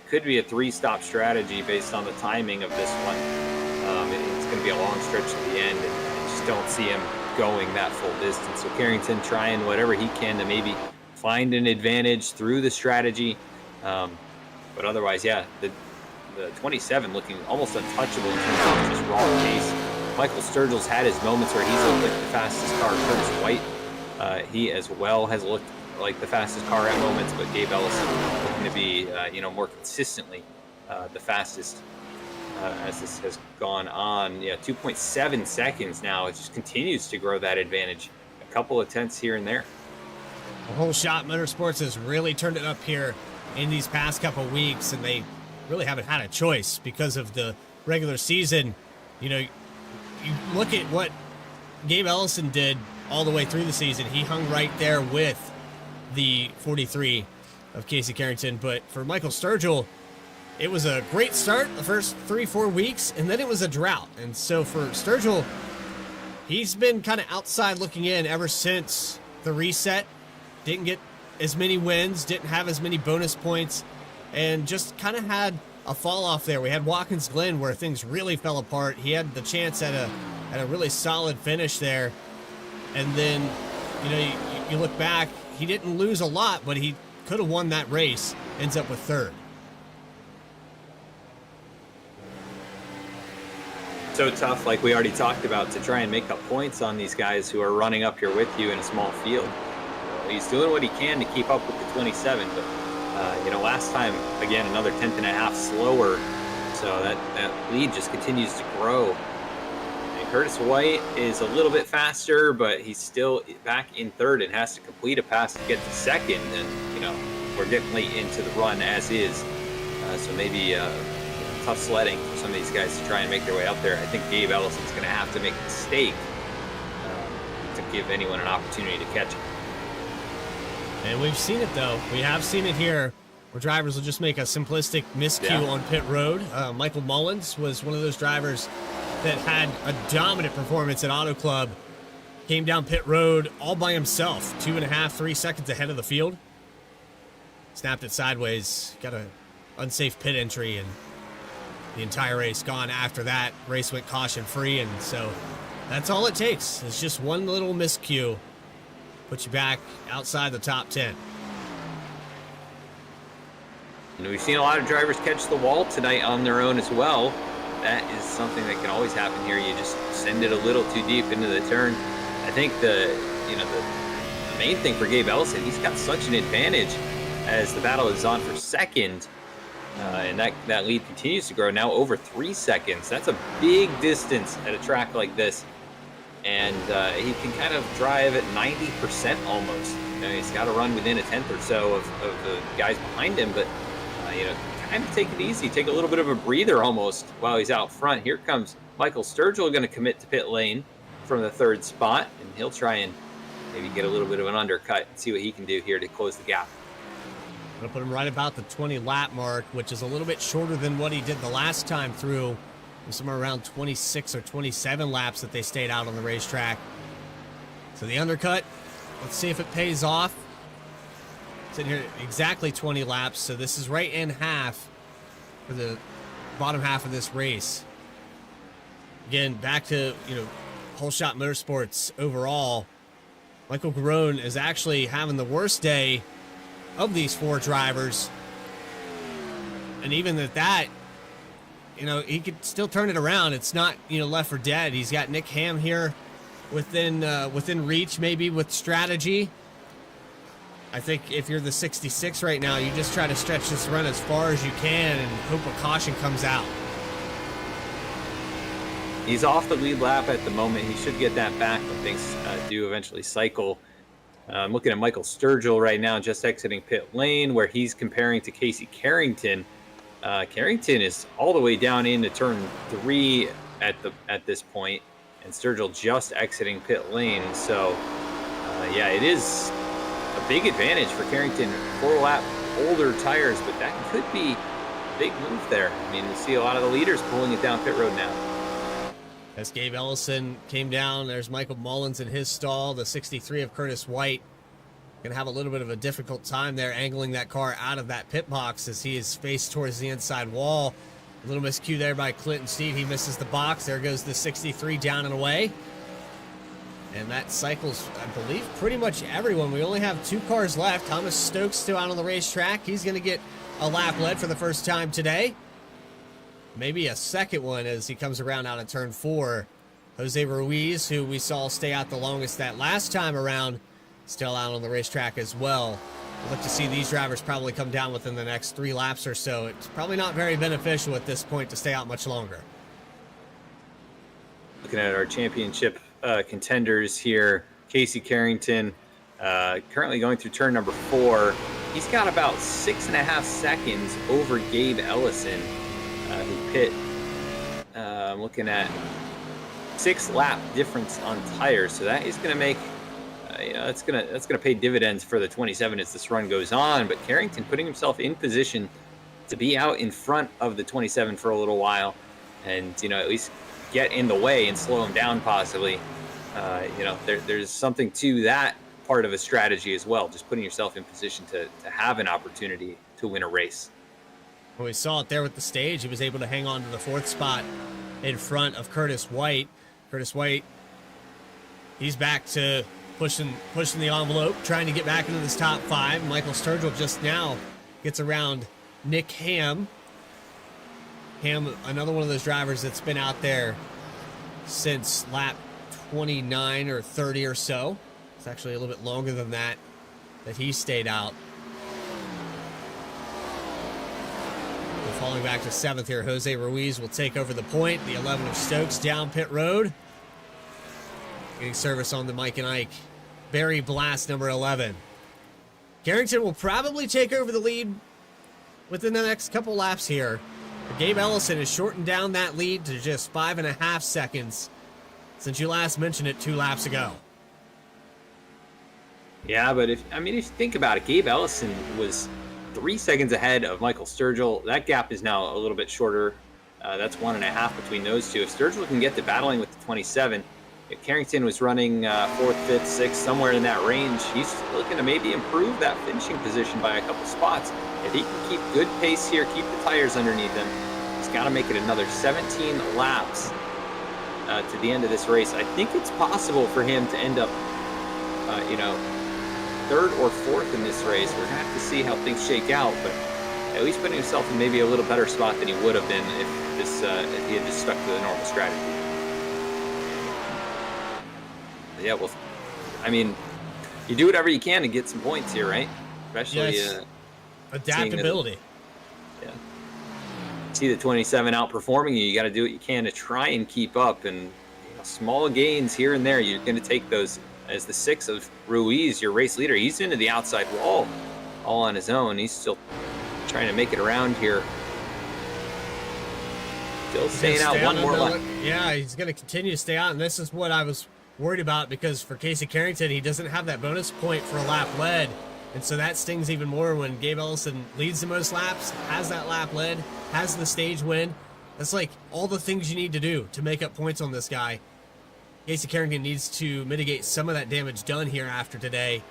could be a 3-stop strategy based on the timing of this one. It's going to be a long stretch at the end, and I just don't see him going that full distance. So Carrington trying whatever he can to maybe find an advantage through the strategy. But otherwise, yeah, the 27 looking almost untouchable in terms of just raw pace. Michael Sturgill's had his moments where he's looked like the fastest car. Curtis White, he as well has looked like the fastest car at moments, but Gabe Ellison looking to be, more consistently the fastest as this has gone on. Yeah, 2.7 seconds now. It just continues to grow that advantage. A couple of tenths here and there. The Whole Shot Motorsports has really turned it up here in these past couple weeks, and they really haven't had a choice because of the regular season. You look at what Gabe Ellison did all the way through the season. He hung right there with the 43 of Casey Carrington. But for Michael Sturgill, it was a great start the first 3-4 weeks, and then it was a drought. And so for Sturgill, he's been kind of outside looking in ever since the reset. Didn't get as many wins, didn't have as many bonus points, and just kind of had a fall off there. We had Watkins Glen where things really fell apart. He had the chance at a really solid finish there. And then, you look back, he didn't lose a lot, but he could have won that race. Ends up with third. So tough, like we already talked about, to try and make up points on these guys who are running up here with you in a small field. he's doing what he can to keep up with the 27, but last time, again, another 10th and a half slower. So that lead just continues to grow. And Curtis White is a little bit faster, but he's still back in third and has to complete a pass to get to second. And, we're getting late into the run as is. So maybe tough sledding for some of these guys to try and make their way up there. I think Gabe Ellison's going to have to make a mistake to give anyone an opportunity to catch him. And we've seen it, though. We have seen it here where drivers will just make a simplistic miscue on pit road. Michael Mullins was one of those drivers that had a dominant performance at Auto Club. Came down pit road all by himself, 2.5, 3 seconds ahead of the field. Snapped it sideways, got an unsafe pit entry, and the entire race gone after that. Race went caution-free, and so that's all it takes. It's just one little miscue. Put you back outside the top 10. And we've seen a lot of drivers catch the wall tonight on their own as well. That is something that can always happen here. You just send it a little too deep into the turn. I think the main thing for Gabe Ellison, he's got such an advantage as the battle is on for second. And that lead continues to grow, now over 3 seconds. That's a big distance at a track like this. And he can kind of drive at 90% almost. He's got to run within a tenth or so of the guys behind him, but kind of take it easy, take a little bit of a breather almost while he's out front. Here comes Michael Sturgill, going to commit to pit lane from the third spot, and he'll try and maybe get a little bit of an undercut and see what he can do here to close the gap. I'm going to put him right about the 20 lap mark, which is a little bit shorter than what he did the last time through. Somewhere around 26 or 27 laps that they stayed out on the racetrack. So the undercut, let's see if it pays off. Sitting here exactly 20 laps, so this is right in half for the bottom half of this race. Again, back to, Whole Shot Motorsports overall. Michael Garone is actually having the worst day of these 4 drivers. And even at that, he could still turn it around. It's not, left for dead. He's got Nick Ham here within reach, maybe with strategy. I think if you're the 66 right now, you just try to stretch this run as far as you can and hope a caution comes out. He's off the lead lap at the moment. He should get that back when things do eventually cycle. I'm looking at Michael Sturgill right now, just exiting pit lane, where he's comparing to Casey Carrington. Carrington is all the way down into turn 3 at this point, and Sturgill just exiting pit lane. So, it is a big advantage for Carrington. 4-lap older tires, but that could be a big move there. I mean, we see a lot of the leaders pulling it down pit road now. As Gabe Ellison came down, there's Michael Mullins in his stall. The 63 of Curtis White going to have a little bit of a difficult time there angling that car out of that pit box as he is faced towards the inside wall. A little miscue there by Clinton Steed. He misses the box. There goes the 63 down and away. And that cycles, I believe, pretty much everyone. We only have 2 cars left. Thomas Stokes still out on the racetrack. He's going to get a lap led for the first time today. Maybe a second one as he comes around out of turn 4. Jose Ruiz, who we saw stay out the longest that last time around, still out on the racetrack as well. We'll look to see these drivers probably come down within the next 3 laps or so. It's probably not very beneficial at this point to stay out much longer. Looking at our championship contenders here, Casey Carrington, currently going through turn number 4. He's got about 6.5 seconds over Gabe Ellison, who pit. I'm looking at 6-lap difference on tires, so that is going to make that's gonna pay dividends for the 27 as this run goes on. But Carrington putting himself in position to be out in front of the 27 for a little while, and at least get in the way and slow him down possibly. There's something to that part of a strategy as well, just putting yourself in position to have an opportunity to win a race. Well, we saw it there with the stage. He was able to hang on to the 4th spot in front of Curtis White. Curtis White, he's back to pushing the envelope, trying to get back into this top 5. Michael Sturgill just now gets around Nick Ham. Ham, another one of those drivers that's been out there since lap 29 or 30 or so. It's actually a little bit longer than that. that he stayed out. We're falling back to 7th here. Jose Ruiz will take over the point. The 11 of Stokes down pit road. Getting service on the Mike and Ike. Barry Blast, number 11. Carrington will probably take over the lead within the next couple laps here. Gabe Ellison has shortened down that lead to just 5.5 seconds since you last mentioned it 2 laps ago. Yeah, but if you think about it, Gabe Ellison was 3 seconds ahead of Michael Sturgill. That gap is now a little bit shorter. That's 1.5 between those two. If Sturgill can get to battling with the 27, if Carrington was running 4th, 5th, 6th, somewhere in that range, he's looking to maybe improve that finishing position by a couple spots. If he can keep good pace here, keep the tires underneath him, he's got to make it another 17 laps to the end of this race. I think it's possible for him to end up, 3rd or 4th in this race. We're going to have to see how things shake out, but at least putting himself in maybe a little better spot than he would have been if he had just stuck to the normal strategy. Yeah, well, you do whatever you can to get some points here, right? Especially adaptability. See the 27 outperforming you. You got to do what you can to try and keep up. And small gains here and there, you're going to take those. As the 6 of Ruiz, your race leader, he's into the outside wall all on his own. He's still trying to make it around here. Still staying out one more lap. Yeah, he's going to continue to stay out, and this is what I was worried about, because for Casey Carrington, he doesn't have that bonus point for a lap led, and so that stings even more when Gabe Ellison leads the most laps, has that lap led, has the stage win. That's like all the things you need to do to make up points on this guy. Casey Carrington needs to mitigate some of that damage done here after today.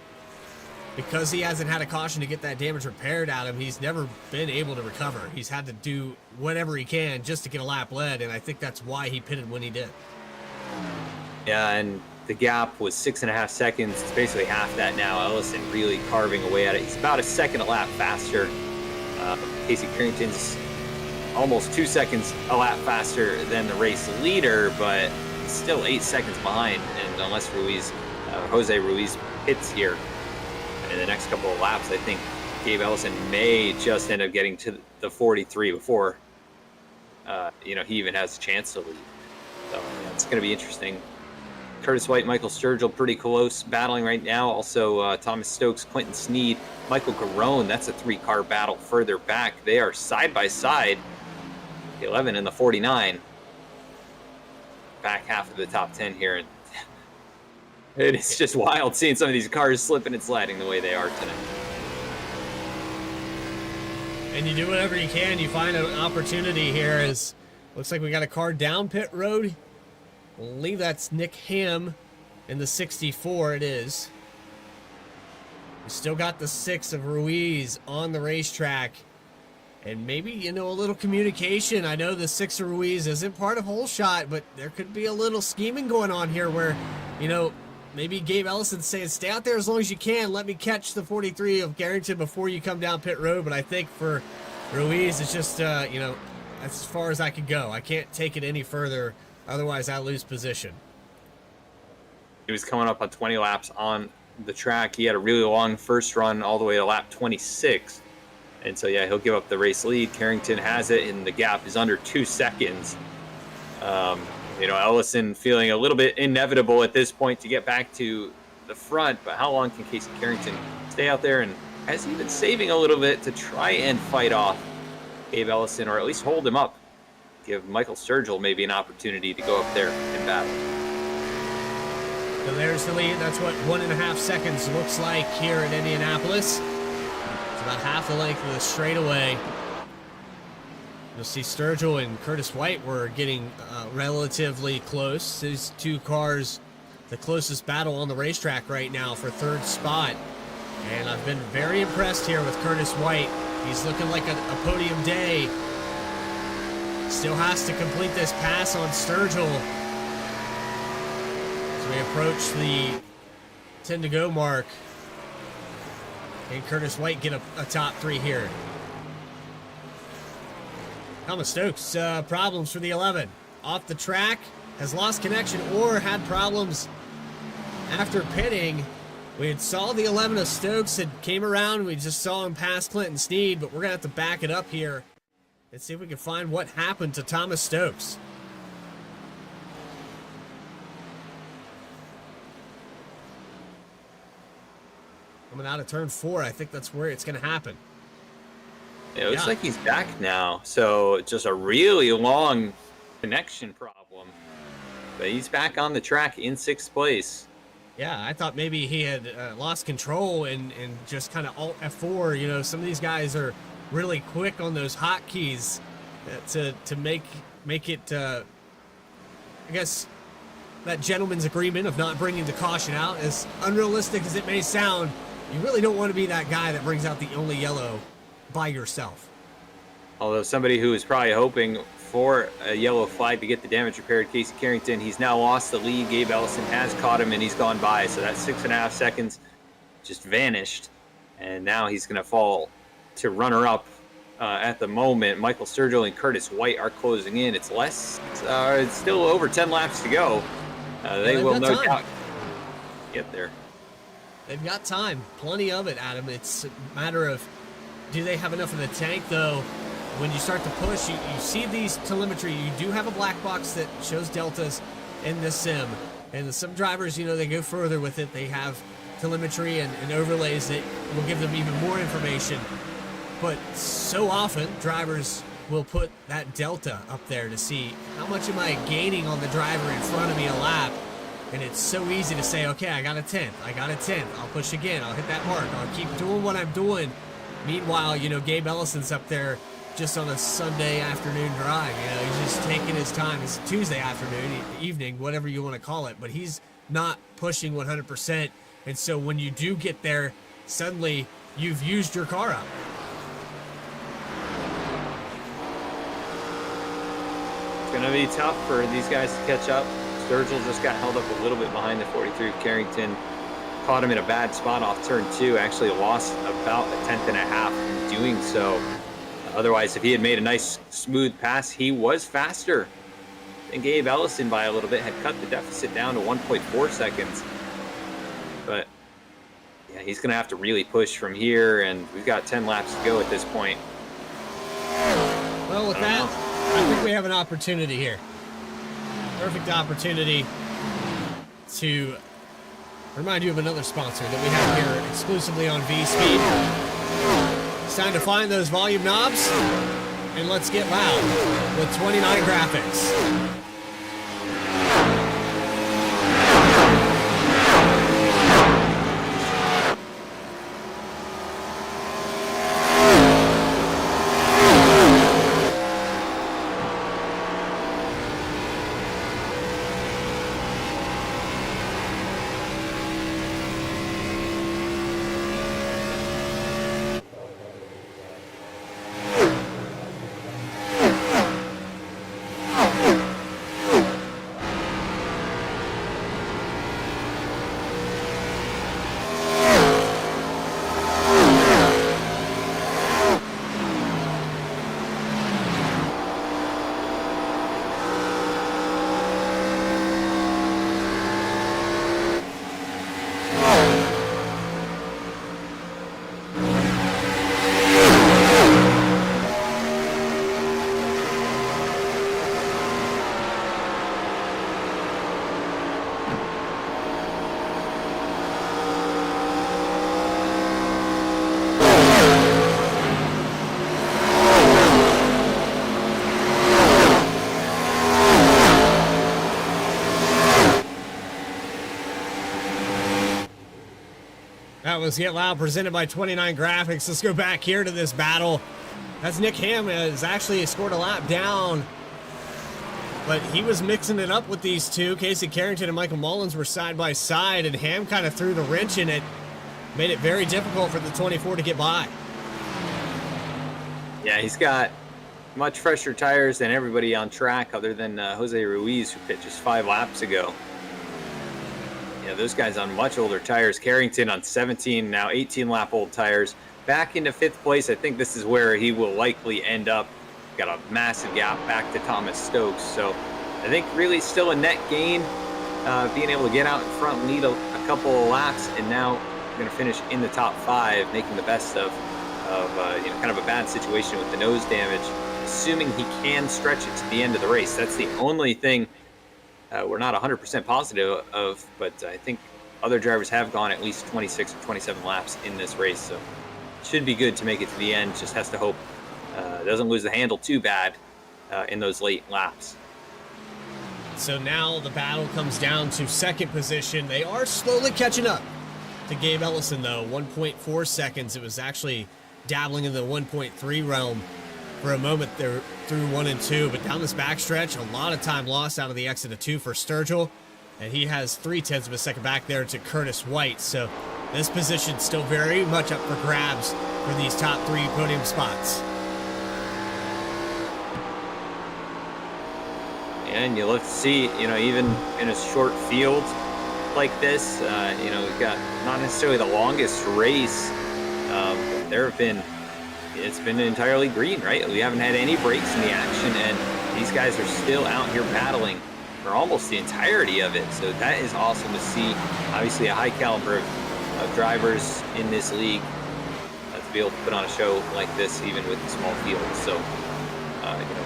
Because he hasn't had a caution to get that damage repaired out of him, he's never been able to recover. He's had to do whatever he can just to get a lap led, and I think that's why he pitted when he did. Yeah, and the gap was 6.5 seconds. It's basically half that now. Ellison really carving away at it. He's about a second a lap faster. Casey Carrington's almost 2 seconds a lap faster than the race leader, but still 8 seconds behind. And unless Jose Ruiz hits here in the next couple of laps, I think Gabe Ellison may just end up getting to the 43 before he even has a chance to lead. So it's going to be interesting. Curtis White, Michael Sturgill, pretty close battling right now. Also, Thomas Stokes, Quentin Sneed, Michael Garone. That's a 3-car battle further back. They are side by side. The 11 and the 49. Back half of the top 10 here. And it's just wild seeing some of these cars slipping and sliding the way they are tonight. And you do whatever you can. You find an opportunity here. As looks like we got a car down pit road. I believe that's Nick Ham in the 64. It is. We still got the 6 of Ruiz on the racetrack. And maybe, a little communication. I know the 6 of Ruiz isn't part of Whole Shot, but there could be a little scheming going on here where, maybe Gabe Ellison's saying, stay out there as long as you can. Let me catch the 43 of Carrington before you come down pit road. But I think for Ruiz, it's just, that's as far as I can go. I can't take it any further. Otherwise, I lose position. He was coming up on 20 laps on the track. He had a really long first run all the way to lap 26. And so, yeah, he'll give up the race lead. Carrington has it, and the gap is under 2 seconds. Ellison feeling a little bit inevitable at this point to get back to the front. But how long can Casey Carrington stay out there? And has he been saving a little bit to try and fight off Gabe Ellison, or at least hold him up? Give Michael Sturgill maybe an opportunity to go up there and battle. So there's the lead. That's what 1.5 seconds looks like here in Indianapolis. It's about half the length of the straightaway. You'll see Sturgill and Curtis White were getting relatively close. These 2 cars, the closest battle on the racetrack right now for 3rd spot. And I've been very impressed here with Curtis White. He's looking like a podium day. Still has to complete this pass on Sturgill as we approach the 10 to go mark. Can Curtis White get a top 3 here? Thomas Stokes, problems for the 11. Off the track, has lost connection or had problems after pitting. We had saw the 11 of Stokes had came around. We just saw him pass Clinton Sneed, but we're going to have to back it up here and see if we can find what happened to Thomas Stokes. Coming out of turn 4, I think that's where it's going to happen. It looks like he's back now. So just a really long connection problem. But he's back on the track in 6th place. Yeah, I thought maybe he had lost control and just kind of alt F4. You know, some of these guys are really quick on those hotkeys to make it, I guess, that gentleman's agreement of not bringing the caution out. As unrealistic as it may sound, you really don't want to be that guy that brings out the only yellow by yourself. Although somebody who is probably hoping for a yellow flag to get the damage repaired, Casey Carrington, he's now lost the lead. Gabe Ellison has caught him and he's gone by. So that 6.5 seconds just vanished. And now he's going to fall to runner-up at the moment. Michael Sturgill and Curtis White are closing in. It's it's still over 10 laps to go. They will no doubt get there. They've got time, plenty of it, Adam. It's a matter of, do they have enough in the tank, though? When you start to push, you see these telemetry. You do have a black box that shows deltas in this sim. And the sim drivers, you know, they go further with it. They have telemetry and overlays that will give them even more information. But so often, drivers will put that delta up there to see how much am I gaining on the driver in front of me a lap. And it's so easy to say, okay, I got a 10th. I'll push again. I'll hit that mark. I'll keep doing what I'm doing. Meanwhile, you know, Gabe Ellison's up there just on a Sunday afternoon drive. You know, he's just taking his time. It's Tuesday afternoon, evening, whatever you want to call it. But he's not pushing 100%. And so when you do get there, suddenly you've used your car up. It's going to be tough for these guys to catch up. Sturgill just got held up a little bit behind the 43 of Carrington. Caught him in a bad spot off turn 2. Actually lost about a 10th and a half in doing so. Otherwise, if he had made a nice smooth pass, he was faster than Gabe Ellison by a little bit. Had cut the deficit down to 1.4 seconds. But yeah, he's going to have to really push from here, and we've got 10 laps to go at this point. Well, with that, I think we have an opportunity here. Perfect opportunity to remind you of another sponsor that we have here exclusively on V-Speed. It's time to find those volume knobs, and let's get loud with 29 graphics. That was Get Loud presented by 29 Graphics. Let's go back here to this battle. As Nick Ham has actually scored a lap down, but he was mixing it up with these two. Casey Carrington and Michael Mullins were side by side, and Ham kind of threw the wrench in it. Made it very difficult for the 24 to get by. Yeah, he's got much fresher tires than everybody on track other than Jose Ruiz, who pit just 5 laps ago. Yeah, those guys on much older tires. Carrington on 17, now 18-lap-old tires. Back into 5th place. I think this is where he will likely end up. Got a massive gap back to Thomas Stokes. So I think really still a net gain. Being able to get out in front, lead a couple of laps, and now we're going to finish in the top 5, making the best of kind of a bad situation with the nose damage, assuming he can stretch it to the end of the race. That's the only thing we're not 100% positive of, but I think other drivers have gone at least 26 or 27 laps in this race, so it should be good to make it to the end. Just has to hope doesn't lose the handle too bad in those late laps. So now the battle comes down to second position. They are slowly catching up to Gabe Ellison, though. 1.4 seconds. It was actually dabbling in the 1.3 realm for a moment there through 1 and 2, but down this backstretch, a lot of time lost out of the exit of 2 for Sturgill, and he has 0.3 of a second back there to Curtis White. So this position still very much up for grabs for these top 3 podium spots. And you look to see, even in a short field like this, we've got not necessarily the longest race. But it's been entirely green, right? We haven't had any breaks in the action, and these guys are still out here battling for almost the entirety of it. So that is awesome to see. Obviously, a high caliber of drivers in this league to be able to put on a show like this, even with the small field. So,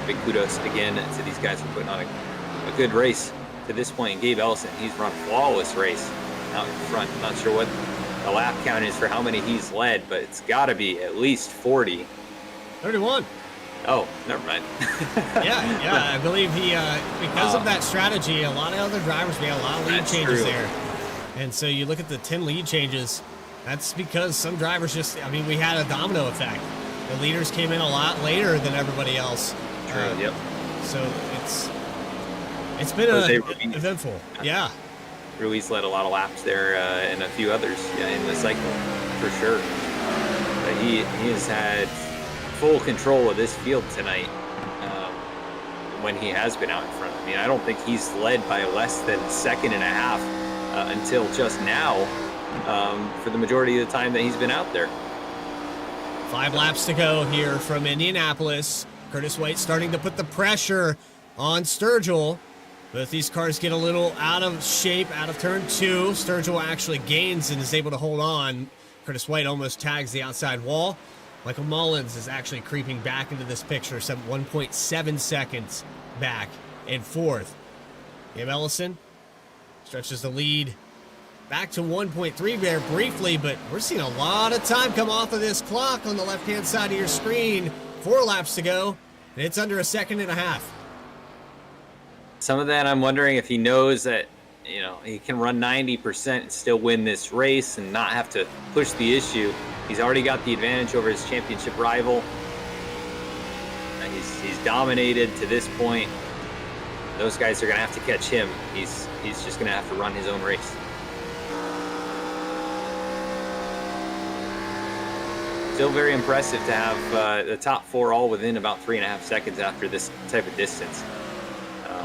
big kudos again to these guys for putting on a good race to this point. And Gabe Ellison, he's run a flawless race out in front. I'm not sure what the lap count is for how many he's led, but it's got to be at least 40. 31. Oh, never mind. yeah, I believe he, because of that strategy, a lot of other drivers, we had a lot of lead changes there. And so you look at the 10 lead changes, that's because some drivers we had a domino effect. The leaders came in a lot later than everybody else. True, yep. So it's been eventful. Yeah. Ruiz led a lot of laps there, and a few others in the cycle, for sure. But he has had full control of this field tonight when he has been out in front. I mean, I don't think he's led by less than a second and a half until just now for the majority of the time that he's been out there. 5 laps to go here from Indianapolis. Curtis White starting to put the pressure on Sturgill. Both these cars get a little out of shape out of turn 2. Sturgill actually gains and is able to hold on. Curtis White almost tags the outside wall. Michael Mullins is actually creeping back into this picture, 1.7 seconds back in 4th. Gabe Ellison stretches the lead back to 1.3 there briefly, but we're seeing a lot of time come off of this clock on the left-hand side of your screen. 4 laps to go, and it's under a second and a half. Some of that I'm wondering if he knows that, he can run 90% and still win this race and not have to push the issue. He's already got the advantage over his championship rival. He's dominated to this point. Those guys are going to have to catch him. He's just going to have to run his own race. Still very impressive to have the top 4 all within about 3.5 seconds after this type of distance.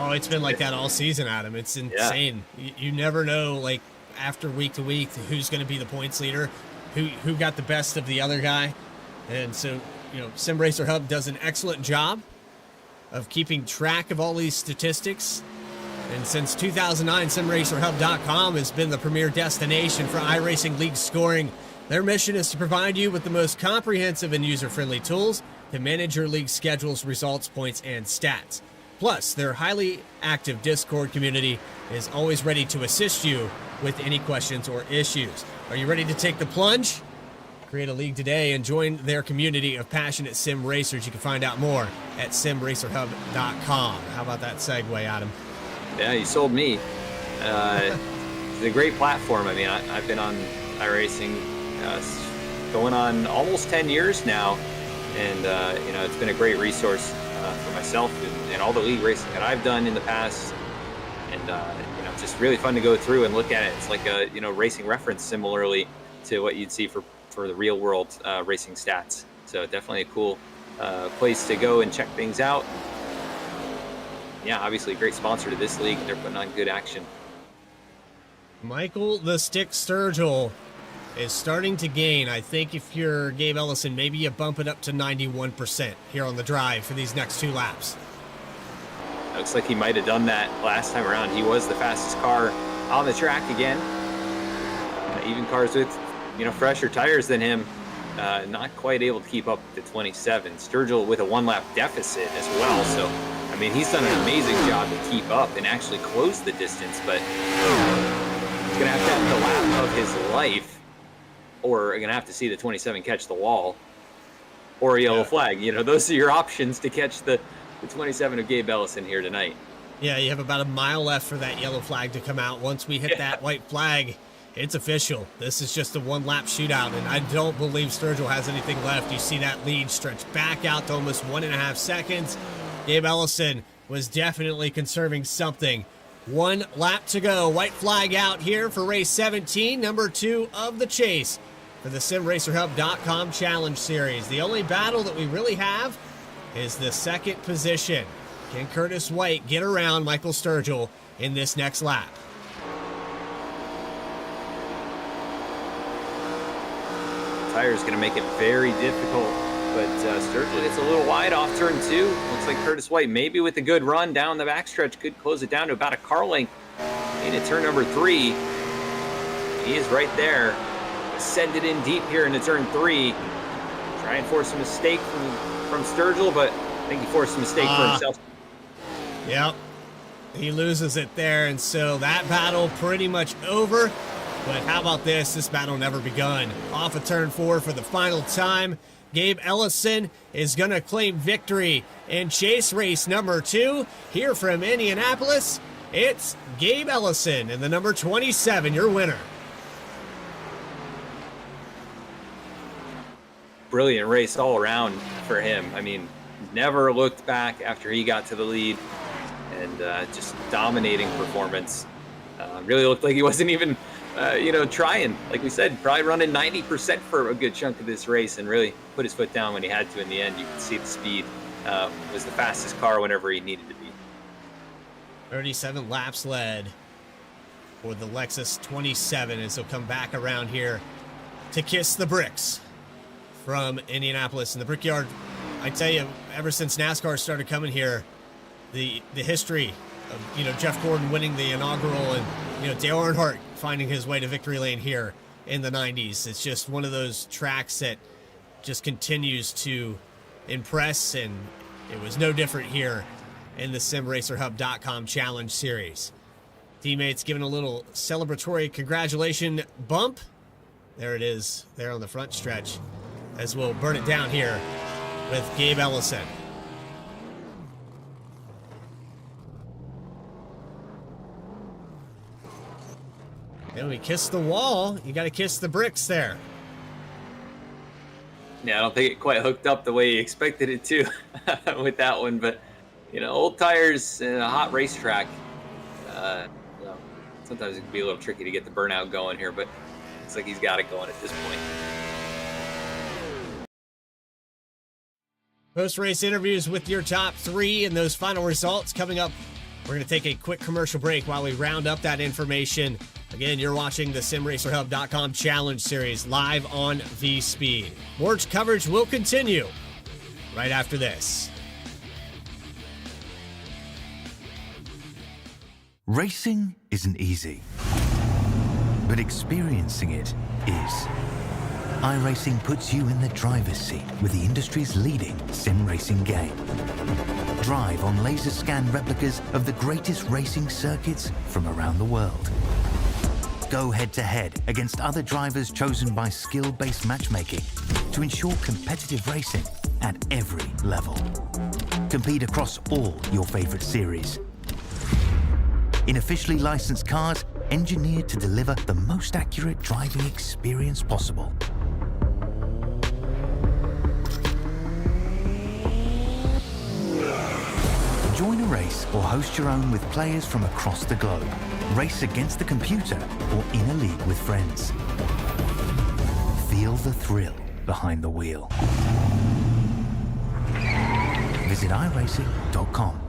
It's been like that all season, Adam. It's insane. Yeah. You never know, after week to week, who's going to be the points leader, who got the best of the other guy. And so, Sim Racer Hub does an excellent job of keeping track of all these statistics. And since 2009, SimRacerHub.com has been the premier destination for iRacing League scoring. Their mission is to provide you with the most comprehensive and user-friendly tools to manage your league schedules, results, points, and stats. Plus, their highly active Discord community is always ready to assist you with any questions or issues. Are you ready to take the plunge? Create a league today and join their community of passionate sim racers. You can find out more at SimRacerHub.com. How about that segue, Adam? Yeah, you sold me. It's a great platform. I mean, I've been on iRacing going on almost 10 years now, and it's been a great resource for myself and all the league racing that I've done in the past, and just really fun to go through and look at it. It's like a racing reference, similarly to what you'd see for the real world racing stats. So definitely a cool place to go and check things out. Yeah, obviously a great sponsor to this league. They're putting on good action. Michael the Stick Sturgill is starting to gain. I think if you're Gabe Ellison, maybe you bump it up to 91% here on the drive for these next 2 laps. Looks like he might have done that last time around. He was the fastest car on the track again. Even cars with, fresher tires than him, not quite able to keep up with the 27. Sturgill with a 1-lap deficit as well. So, I mean, he's done an amazing job to keep up and actually close the distance, but he's going to have the lap of his life, or going to have to see the 27 catch the wall, or a yellow flag. Those are your options to catch the 27 of Gabe Ellison here tonight. Yeah, you have about a mile left for that yellow flag to come out. Once we hit that white flag, it's official. This is just a 1-lap shootout, and I don't believe Sturgill has anything left. You see that lead stretch back out to almost 1.5 seconds. Gabe Ellison was definitely conserving something. 1 lap to go. White flag out here for race 17, number 2 of the chase for the SimRacerHub.com Challenge Series. The only battle that we really have is the second position. Can Curtis White get around Michael Sturgill in this next lap? Tire's going to make it very difficult, but Sturgill gets a little wide off turn 2. Looks like Curtis White, maybe with a good run down the backstretch, could close it down to about a car length into turn number 3. He is right there. Send it in deep here into turn 3. Try and force a mistake from Sturgill, but I think he forced a mistake for himself. Yep. He loses it there, and so that battle pretty much over. But how about this? This battle never begun. Off of turn 4 for the final time. Gabe Ellison is going to claim victory in chase race number 2. Here from Indianapolis, it's Gabe Ellison and the number 27, your winner. Brilliant race all around for him. I mean, never looked back after he got to the lead, and just dominating performance. Really looked like he wasn't even, trying. Like we said, probably running 90% for a good chunk of this race, and really put his foot down when he had to in the end. You can see the speed. Was the fastest car whenever he needed to be. 37 laps led for the Lexus 27 as he'll come back around here to kiss the bricks from Indianapolis. And the Brickyard, I tell you, ever since NASCAR started coming here, the history of, Jeff Gordon winning the inaugural and, Dale Earnhardt finding his way to victory lane here in the 90s. It's just one of those tracks that just continues to impress, and it was no different here in the SimRacerHub.com Challenge Series. Teammates giving a little celebratory congratulation bump. There it is, there on the front stretch, as we'll burn it down here with Gabe Ellison. And we kiss the wall. You got to kiss the bricks there. Yeah, I don't think it quite hooked up the way he expected it to with that one. But, old tires in a hot racetrack, sometimes it can be a little tricky to get the burnout going here. But it's like he's got it going at this point. Post-race interviews with your top 3 and those final results coming up. We're going to take a quick commercial break while we round up that information. Again, you're watching the SimRacerHub.com Challenge Series live on V-Speed. More coverage will continue right after this. Racing isn't easy, but experiencing it is. iRacing puts you in the driver's seat with the industry's leading sim racing game. Drive on laser scan replicas of the greatest racing circuits from around the world. Go head-to-head against other drivers chosen by skill-based matchmaking to ensure competitive racing at every level. Compete across all your favorite series. In officially licensed cars, engineered to deliver the most accurate driving experience possible. Join a race or host your own with players from across the globe. Race against the computer or in a league with friends. Feel the thrill behind the wheel. Visit iRacing.com.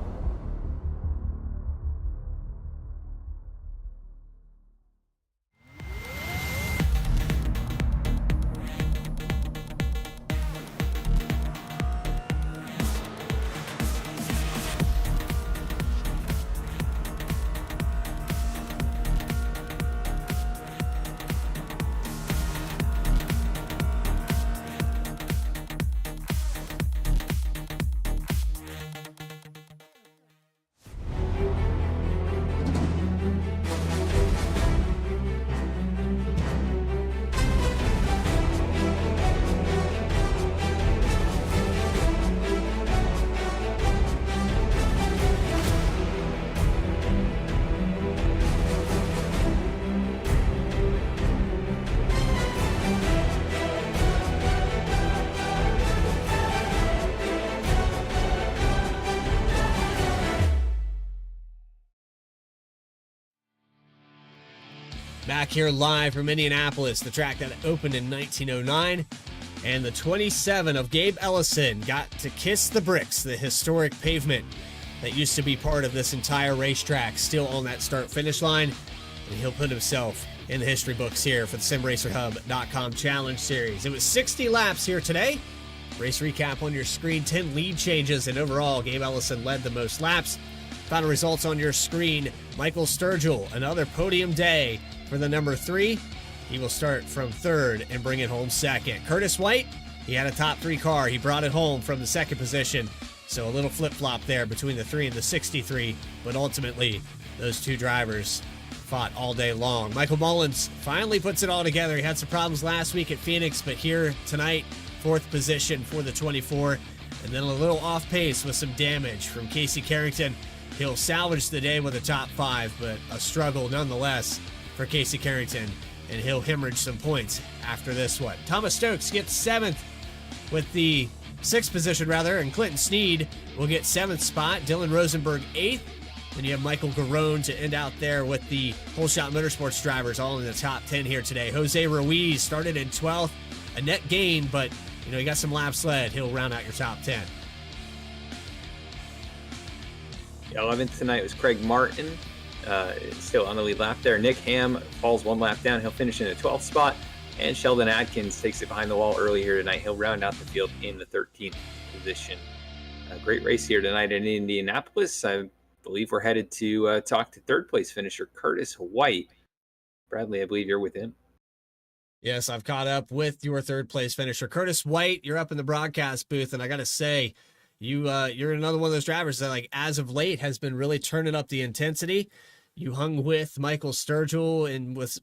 back here live from Indianapolis, the track that opened in 1909. And the 27 of Gabe Ellison got to kiss the bricks, the historic pavement that used to be part of this entire racetrack, still on that start-finish line. And he'll put himself in the history books here for the SimRacerHub.com Challenge Series. It was 60 laps here today. Race recap on your screen, 10 lead changes, and overall, Gabe Ellison led the most laps. Final results on your screen. Michael Sturgill, another podium day for the number 3. He will start from 3rd and bring it home 2nd. Curtis White, he had a top 3 car. He brought it home from the 2nd position. So a little flip-flop there between the 3 and the 63. But ultimately, those two drivers fought all day long. Michael Mullins finally puts it all together. He had some problems last week at Phoenix, but here tonight, 4th position for the 24. And then a little off pace with some damage from Casey Carrington. He'll salvage the day with a top 5, but a struggle nonetheless for Casey Carrington. And he'll hemorrhage some points after this one. Thomas Stokes gets 7th with the 6th position, and Clinton Sneed will get 7th spot. Dylan Rosenberg 8th. Then you have Michael Garone to end out there with the Whole Shot Motorsports drivers all in the top 10 here today. Jose Ruiz started in 12th, a net gain, but he got some laps led. He'll round out your top 10. 11th tonight was Craig Martin, still on the lead lap there. Nick Ham falls 1 lap down. He'll finish in the 12th spot. And Sheldon Adkins takes it behind the wall early here tonight. He'll round out the field in the 13th position. A great race here tonight in Indianapolis. I believe we're headed to talk to 3rd place finisher Curtis White. Bradley, I believe you're with him. Yes, I've caught up with your 3rd place finisher. Curtis White, you're up in the broadcast booth, and I got to say, you're another one of those drivers that, as of late, has been really turning up the intensity. You hung with Michael Sturgill and was,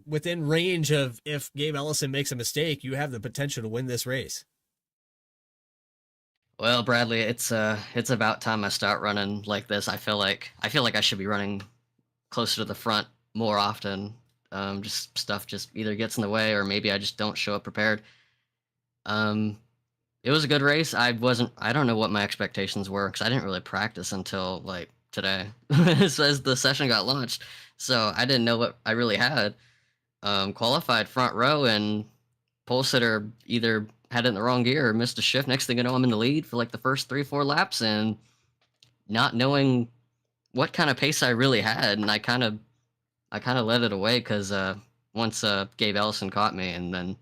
within range of if Gabe Ellison makes a mistake, you have the potential to win this race. Well, Bradley, it's about time I start running like this. I feel like I should be running closer to the front more often. Just stuff just either gets in the way or maybe I just don't show up prepared. It was a good race. I don't know what my expectations were because I didn't really practice until today as the session got launched. So I didn't know what I really had. Qualified front row and pole sitter either had it in the wrong gear or missed a shift. Next thing you know, I'm in the lead for the first 3-4 laps and not knowing what kind of pace I really had. And I kind of let it away because once Gabe Ellison caught me and then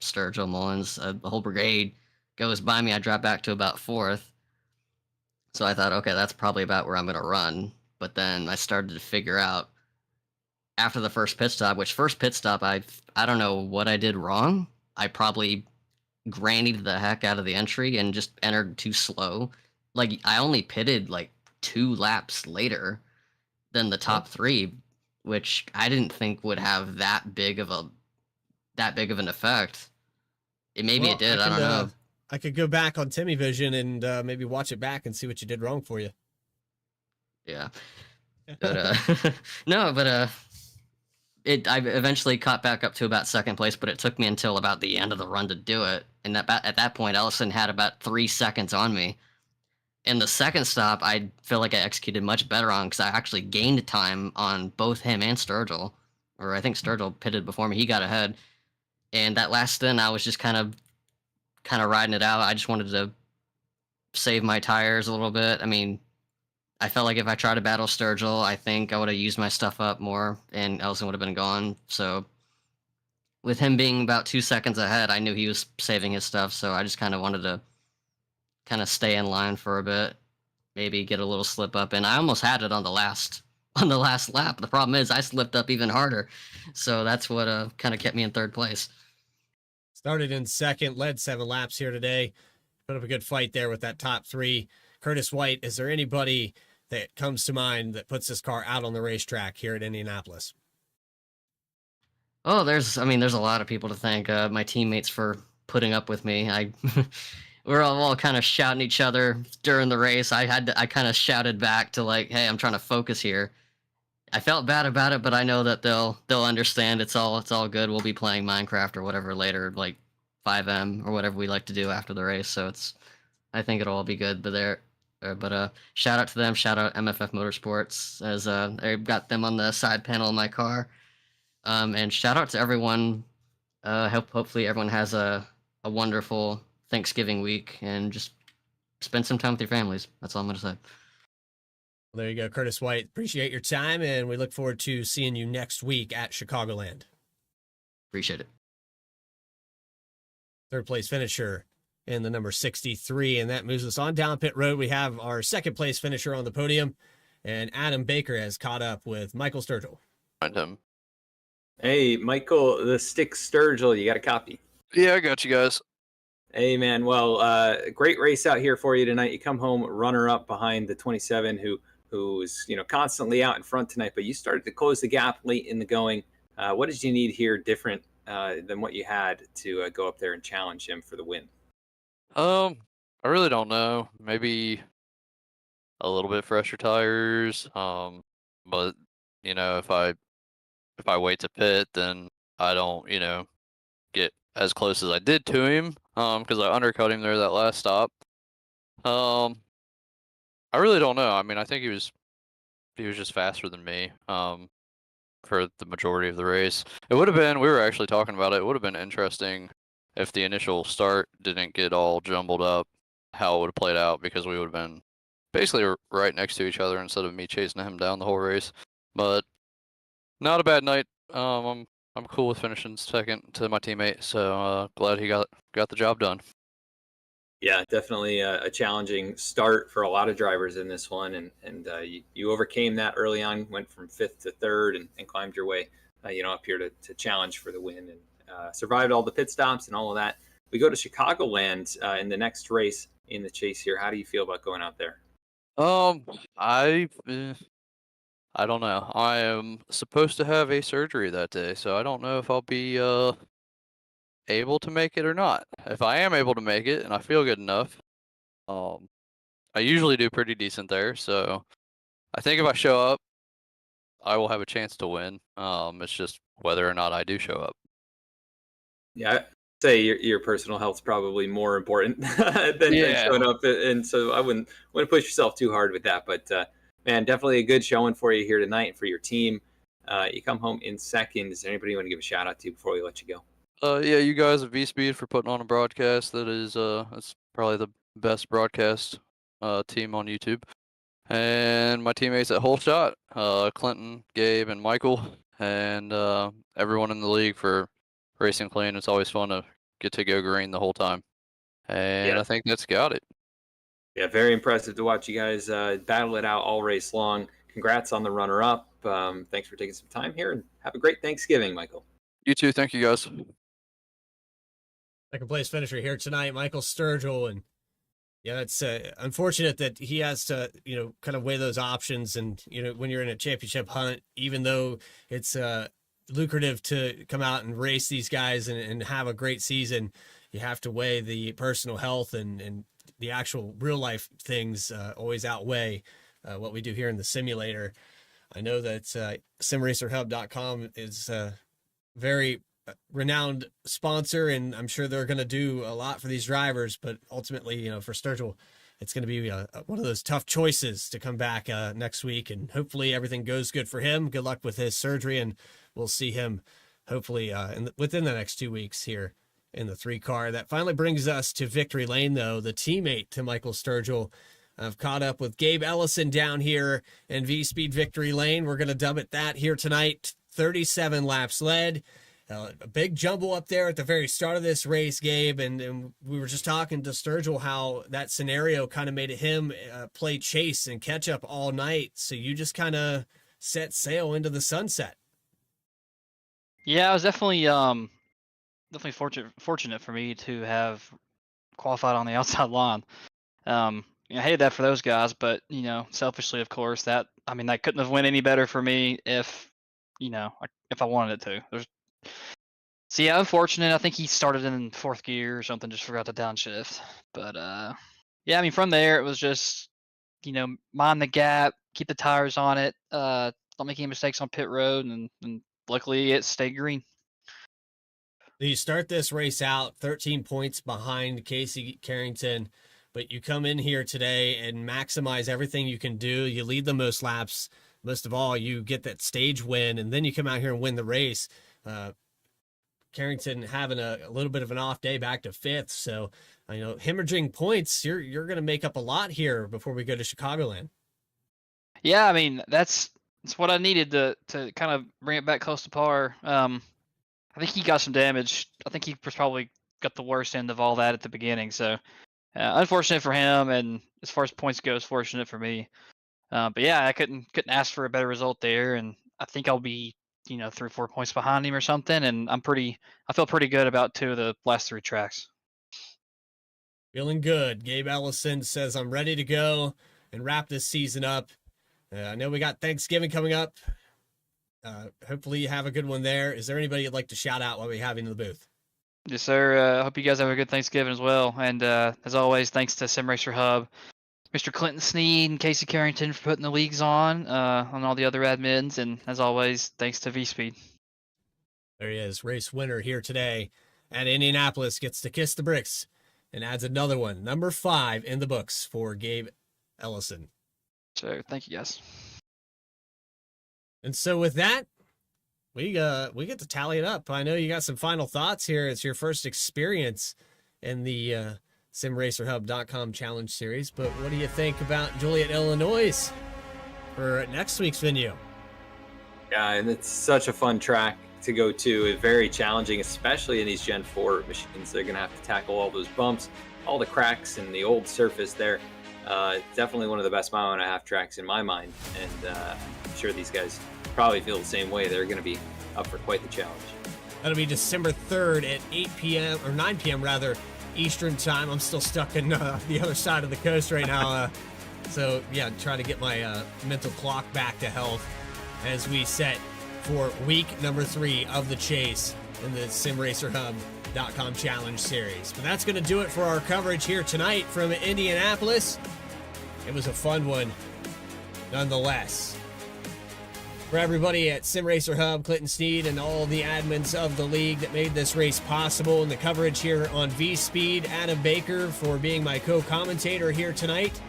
Sturgill, Mullins, the whole brigade goes by me, I drop back to about 4th. So I thought, okay, that's probably about where I'm going to run. But then I started to figure out after the first pit stop, I don't know what I did wrong. I probably grannied the heck out of the entry and just entered too slow. I only pitted 2 laps later than the top 3, which I didn't think would have that big of an effect. It it did. I don't know. I could go back on Timmy Vision and maybe watch it back and see what you did wrong for you. Yeah. But I eventually caught back up to about 2nd place, but it took me until about the end of the run to do it. And at that point, Ellison had about 3 seconds on me. In the 2nd stop, I feel like I executed much better on because I actually gained time on both him and Sturgill. Or I think Sturgill pitted before me. He got ahead. And that last stint, I was just kind of riding it out. I just wanted to save my tires a little bit. I mean, I felt like if I tried to battle Sturgill, I think I would have used my stuff up more and Ellison would have been gone. So with him being about 2 seconds ahead, I knew he was saving his stuff. So I just kind of wanted to stay in line for a bit, maybe get a little slip up. And I almost had it on the last lap. The problem is I slipped up even harder. So that's what kind of kept me in 3rd place. Started in 2nd, led 7 laps here today. Put up a good fight there with that top 3. Curtis White, is there anybody that comes to mind that puts this car out on the racetrack here at Indianapolis? Oh, there's a lot of people to thank. My teammates for putting up with me. We're all kind of shouting at each other during the race. I kind of shouted back to hey, I'm trying to focus here. I felt bad about it, but I know that they'll understand. It's all good. We'll be playing Minecraft or whatever later, 5M or whatever we like to do after the race. So I think it'll all be good. But shout out to them. Shout out MFF Motorsports as I got them on the side panel of my car. And shout out to everyone. Hopefully everyone has a wonderful Thanksgiving week and just spend some time with your families. That's all I'm going to say. Well, there you go, Curtis White. Appreciate your time, and we look forward to seeing you next week at Chicagoland. Appreciate it. Third place finisher in the number 63, and that moves us on down pit road. We have our second place finisher on the podium, and Adam Baker has caught up with Michael Sturgill. Find him. Hey, Michael, the Stick Sturgill, you got a copy? Yeah, I got you guys. Hey, man. Well, great race out here for you tonight. You come home runner-up behind the 27, who's constantly out in front tonight, but you started to close the gap late in the going. What did you need here different than what you had to go up there and challenge him for the win? I really don't know. Maybe a little bit fresher tires. But if I wait to pit, then I don't, get as close as I did to him. Because I undercut him there that last stop. I really don't know. I mean, I think he was just faster than me. For the majority of the race, it would have been. We were actually talking about it. It would have been interesting if the initial start didn't get all jumbled up, how it would have played out, because we would have been basically right next to each other instead of me chasing him down the whole race. But not a bad night. I'm cool with finishing second to my teammate, so glad he got the job done. Yeah, definitely a challenging start for a lot of drivers in this one, and you overcame that early on, went from fifth to third, and climbed your way, up here to challenge for the win, and survived all the pit stops and all of that. We go to Chicagoland in the next race in the chase here. How do you feel about going out there? I don't know. I am supposed to have a surgery that day, so I don't know if I'll be able to make it or not. If I am able to make it and I feel good enough, I usually do pretty decent there. So I think if I show up, I will have a chance to win. It's just whether or not I do show up. Yeah, I'd say your personal health's probably more important than showing up, and so I wouldn't push yourself too hard with that. But man, definitely a good showing for you here tonight and for your team. You come home in second. Is there anybody you want to give a shout out to before we let you go? Yeah, you guys at V-Speed for putting on a broadcast that is it's probably the best broadcast team on YouTube. And my teammates at Whole Shot, Clinton, Gabe, and Michael, and everyone in the league for racing clean. It's always fun to get to go green the whole time. And I think that's got it. Yeah, very impressive to watch you guys battle it out all race long. Congrats on the runner-up. Thanks for taking some time here, and have a great Thanksgiving, Michael. You too. Thank you, guys. Second place finisher here tonight, Michael Sturgill, and yeah, it's unfortunate that he has to, kind of weigh those options. And, when you're in a championship hunt, even though it's lucrative to come out and race these guys and have a great season, you have to weigh the personal health and the actual real life things always outweigh what we do here in the simulator. I know that simracerhub.com is very renowned sponsor, and I'm sure they're going to do a lot for these drivers, but ultimately, for Sturgill, it's going to be one of those tough choices to come back next week, and hopefully everything goes good for him. Good luck with his surgery, and we'll see him hopefully within the next 2 weeks here in the 3 car. That finally brings us to Victory Lane, though. The teammate to Michael Sturgill. I've caught up with Gabe Ellison down here in V-Speed Victory Lane. We're going to dub it that here tonight. 37 laps led. A big jumble up there at the very start of this race, Gabe, and we were just talking to Sturgill how that scenario kind of made him play chase and catch up all night. So you just kind of set sail into the sunset. Yeah, I was definitely fortunate for me to have qualified on the outside line. I hated that for those guys, but selfishly, of course, that couldn't have went any better for me if I wanted it to. So yeah, unfortunate. I think he started in 4th gear or something, just forgot to downshift. But from there it was just, mind the gap, keep the tires on it, don't make any mistakes on pit road, and luckily it stayed green. You start this race out 13 points behind Casey Carrington, but you come in here today and maximize everything you can do. You lead the most laps most of all, you get that stage win, and then you come out here and win the race. Carrington having a little bit of an off day, back to 5th. So, hemorrhaging points, you're going to make up a lot here before we go to Chicagoland. Yeah, I mean, that's what I needed to kind of bring it back close to par. I think he got some damage. I think he was probably got the worst end of all that at the beginning. So, unfortunate for him, and as far as points goes, fortunate for me. But yeah, I couldn't ask for a better result there, and I think I'll be 3 or 4 points behind him or something, and I feel pretty good about 2 of the last 3 tracks. Feeling good. Gabe Ellison says, I'm ready to go and wrap this season up. I know we got Thanksgiving coming up. Hopefully you have a good one there. Is there anybody you'd like to shout out while we have you in the booth? Yes, sir. I hope you guys have a good Thanksgiving as well. And as always, thanks to SimRacer Hub, Mr. Clinton Sneed and Casey Carrington for putting the leagues on all the other admins. And as always, thanks to V-Speed. There he is, race winner here today at Indianapolis, gets to kiss the bricks and adds another one, number 5 in the books for Gabe Ellison. So thank you, guys. And so with that, we get to tally it up. I know you got some final thoughts here. It's your first experience in the SimRacerHub.com Challenge Series, but what do you think about Joliet, Illinois for next week's venue? Yeah, and it's such a fun track to go to. It's very challenging, especially in these Gen 4 machines. They're going to have to tackle all those bumps, all the cracks, and the old surface there. Definitely one of the best 1.5 mile tracks in my mind, and I'm sure these guys probably feel the same way. They're going to be up for quite the challenge. That'll be December 3rd at 8 p.m. or 9 p.m. rather, Eastern time. I'm still stuck in the other side of the coast right now. So yeah, try to get my mental clock back to health as we set for week number 3 of the chase in the SimRacerHub.com Challenge Series. But that's going to do it for our coverage here tonight from Indianapolis. It was a fun one, nonetheless. For everybody at SimRacer Hub, Clinton Sneed, and all the admins of the league that made this race possible, and the coverage here on V-Speed, Adam Baker for being my co-commentator here tonight.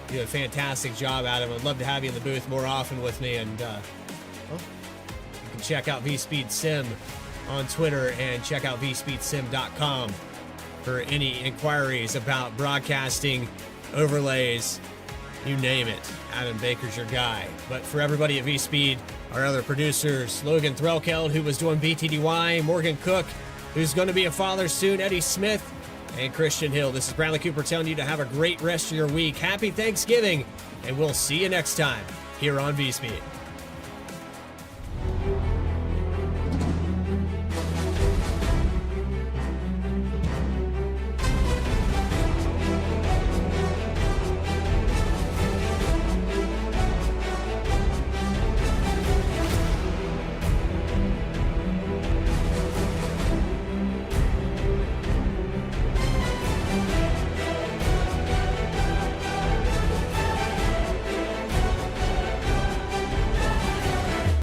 You did a fantastic job, Adam. I'd love to have you in the booth more often with me, and you can check out V-Speed Sim on Twitter and check out vspeedsim.com for any inquiries about broadcasting, overlays, you name it. Adam Baker's your guy. But for everybody at V-Speed, our other producers, Logan Threlkeld, who was doing BTDY, Morgan Cook, who's going to be a father soon, Eddie Smith, and Christian Hill. This is Bradley Cooper telling you to have a great rest of your week. Happy Thanksgiving, and we'll see you next time here on V-Speed.